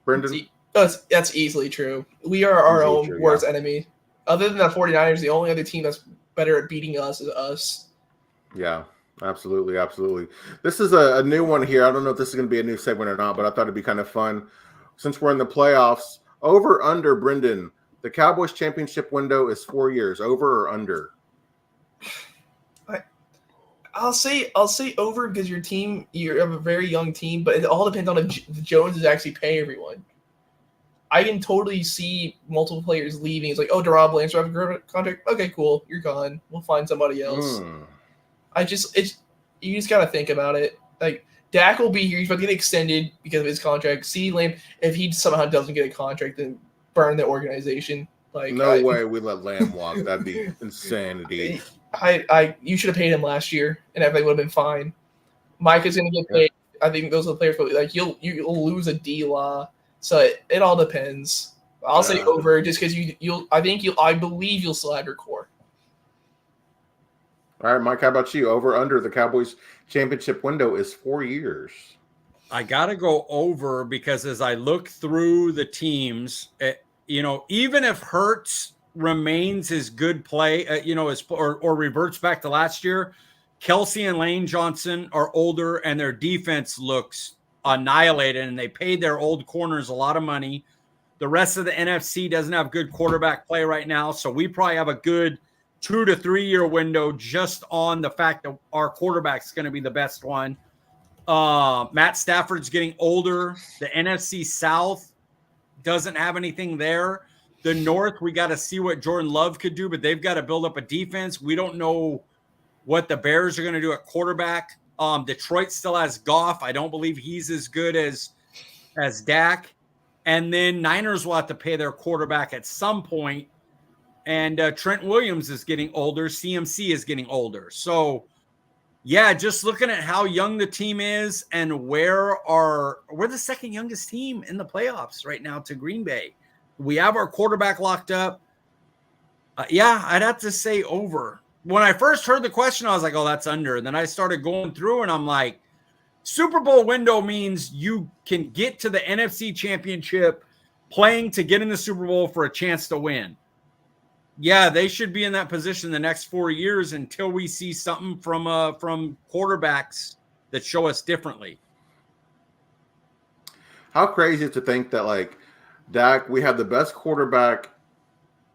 Speaker 1: Brenden?
Speaker 3: That's easily true. We are our own worst enemy. Other than the 49ers, the only other team that's better at beating us is us.
Speaker 1: Yeah, absolutely, absolutely. This is a new one here. I don't know if this is going to be a new segment or not, but I thought it'd be kind of fun. Since we're in the playoffs, over, under, Brenden, the Cowboys championship window is 4 years. Over or under?
Speaker 3: I'll say over, because you have a very young team, but it all depends on if Jones is actually paying everyone. I can totally see multiple players leaving. It's like, oh, Deron Blanchard have a contract. Okay, cool, you're gone. We'll find somebody else. You just gotta think about it. Like, Dak will be here. He's about to get extended because of his contract. CeeDee Lamb, if he somehow doesn't get a contract, then burn the organization. Like,
Speaker 1: no way we let Lamb walk. That'd be insanity.
Speaker 3: You should have paid him last year, and everything would have been fine. Mike is going to get paid. I think those are the players. Like, you'll lose a D-Law, so it all depends. I'll say over, just because I believe you'll still have your core.
Speaker 1: All right, Mike, how about you? Over under the Cowboys championship window is 4 years.
Speaker 2: I got to go over because as I look through the teams, even if Hurts remains his good play, or reverts back to last year, Kelsey and Lane Johnson are older and their defense looks annihilated, and they paid their old corners a lot of money. The rest of the NFC doesn't have good quarterback play right now, so we probably have a good 2 to 3 year window just on the fact that our quarterback's going to be the best one. Matt Stafford's getting older. The NFC South doesn't have anything there. The North, we got to see what Jordan Love could do, but they've got to build up a defense. We don't know what the Bears are going to do at quarterback. Detroit still has Goff. I don't believe he's as good as Dak. And then Niners will have to pay their quarterback at some point. And Trent Williams is getting older. CMC is getting older. So, yeah, just looking at how young the team is and we're the second youngest team in the playoffs right now to Green Bay. We have our quarterback locked up. I'd have to say over. When I first heard the question, I was like, oh, that's under. And then I started going through and I'm like, Super Bowl window means you can get to the NFC Championship playing to get in the Super Bowl for a chance to win. Yeah, they should be in that position the next 4 years until we see something from quarterbacks that show us differently.
Speaker 1: How crazy is it to think that, like, Dak, we have the best quarterback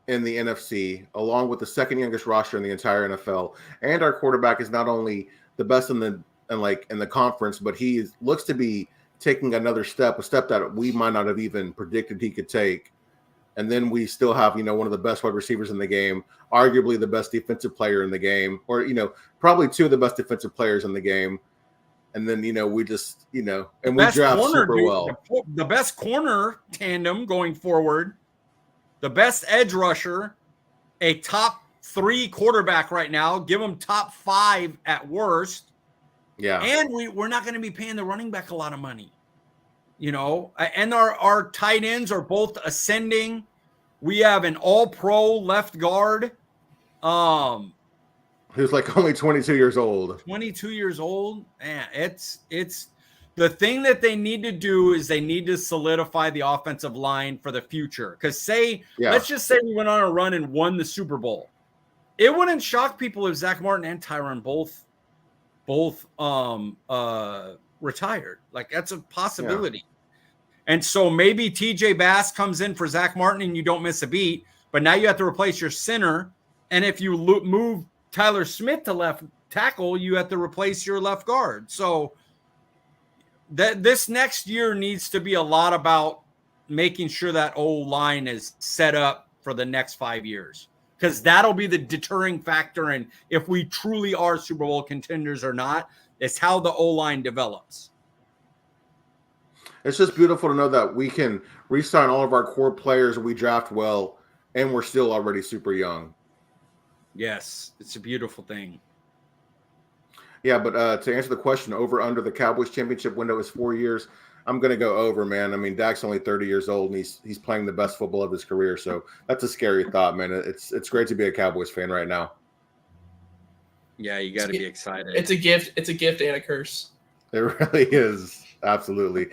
Speaker 1: in the NFC, along with the second youngest roster in the entire NFL, and our quarterback is not only the best in the conference, but he looks to be taking another step, a step that we might not have even predicted he could take. And then we still have, one of the best wide receivers in the game, arguably the best defensive player in the game, or, probably two of the best defensive players in the game. And then, we just, and we draft super well.
Speaker 2: The best corner tandem going forward, the best edge rusher, a top 3 quarterback right now, give them top 5 at worst.
Speaker 1: Yeah.
Speaker 2: And we're not going to be paying the running back a lot of money. And our tight ends are both ascending. We have an all-pro left guard.
Speaker 1: Who's like only 22 years old.
Speaker 2: 22 years old. Man, it's the thing that they need to do is they need to solidify the offensive line for the future. Because let's just say we went on a run and won the Super Bowl. It wouldn't shock people if Zach Martin and Tyron both retired. Like, that's a possibility. Yeah. And so maybe TJ Bass comes in for Zach Martin and you don't miss a beat, but now you have to replace your center. And if you move Tyler Smith to left tackle, you have to replace your left guard. So this next year needs to be a lot about making sure that O-line is set up for the next 5 years, because that'll be the deterring factor. And if we truly are Super Bowl contenders or not, it's how the O-line develops.
Speaker 1: It's just beautiful to know that we can re-sign all of our core players and we draft well, and we're still already super young.
Speaker 2: Yes, it's a beautiful thing.
Speaker 1: Yeah, but to answer the question, over under the Cowboys championship window is 4 years. I'm going to go over, man. I mean, Dak's only 30 years old, and he's playing the best football of his career. So that's a scary thought, man. It's great to be a Cowboys fan right now.
Speaker 2: Yeah, you got to be excited.
Speaker 3: It's a gift. It's a gift and a curse.
Speaker 1: It really is. Absolutely.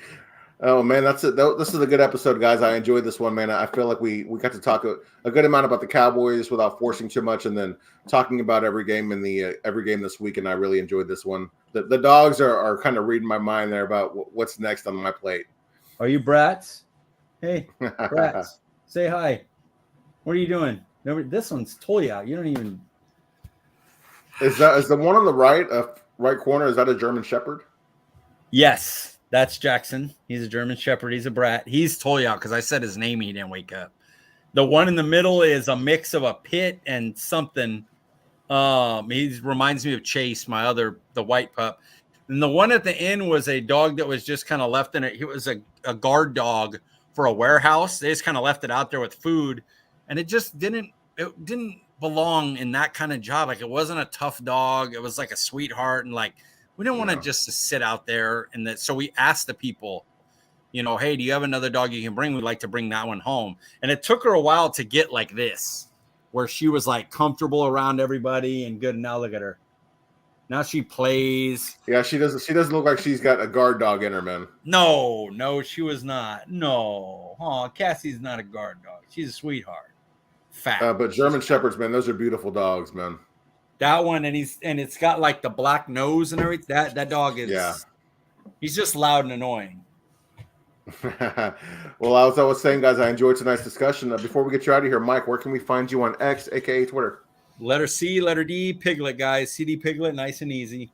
Speaker 1: Oh, man, that's it. This is a good episode, guys. I enjoyed this one, man. I feel like we got to talk a good amount about the Cowboys without forcing too much, and then talking about every game this week, and I really enjoyed this one. The dogs are kind of reading my mind there about what's next on my plate.
Speaker 4: Are you brats? Hey, brats, say hi. What are you doing? This one's totally out. You don't even.
Speaker 1: Is the one on the right corner? Is that a German Shepherd?
Speaker 4: Yes. That's Jackson. He's a German Shepherd. He's a brat. He's totally out because I said his name. He didn't wake up. The one in the middle is a mix of a pit and something. He reminds me of Chase, the white pup. And the one at the end was a dog that was just kind of left in it. It was a guard dog for a warehouse. They just kind of left it out there with food. And it just didn't belong in that kind of job. Like, it wasn't a tough dog. It was like a sweetheart. And like, we didn't want to just sit out there. And so we asked the people, hey, do you have another dog you can bring? We'd like to bring that one home. And it took her a while to get like this, where she was like comfortable around everybody and good. And now look at her. Now she plays.
Speaker 1: Yeah, she doesn't. She doesn't look like she's got a guard dog in her, man.
Speaker 4: No, she was not. No, Cassie's not a guard dog. She's a sweetheart. Fat.
Speaker 1: But German Shepherds, man, those are beautiful dogs, man.
Speaker 4: That one, and it's got like the black nose and everything. That dog is.
Speaker 1: Yeah.
Speaker 4: He's just loud and annoying.
Speaker 1: Well, as I was saying, guys, I enjoyed tonight's discussion. Before we get you out of here, Mike, where can we find you on X, aka Twitter?
Speaker 4: Letter C, letter D, Piglet, guys. CD Piglet, nice and easy.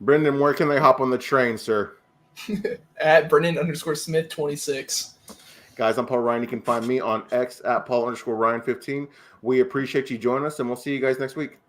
Speaker 1: Brendan, where can they hop on the train, sir?
Speaker 3: At Brenden_Smith 26.
Speaker 1: Guys, I'm Paul Ryan. You can find me on X at Paul_Ryan15. We appreciate you joining us, and we'll see you guys next week.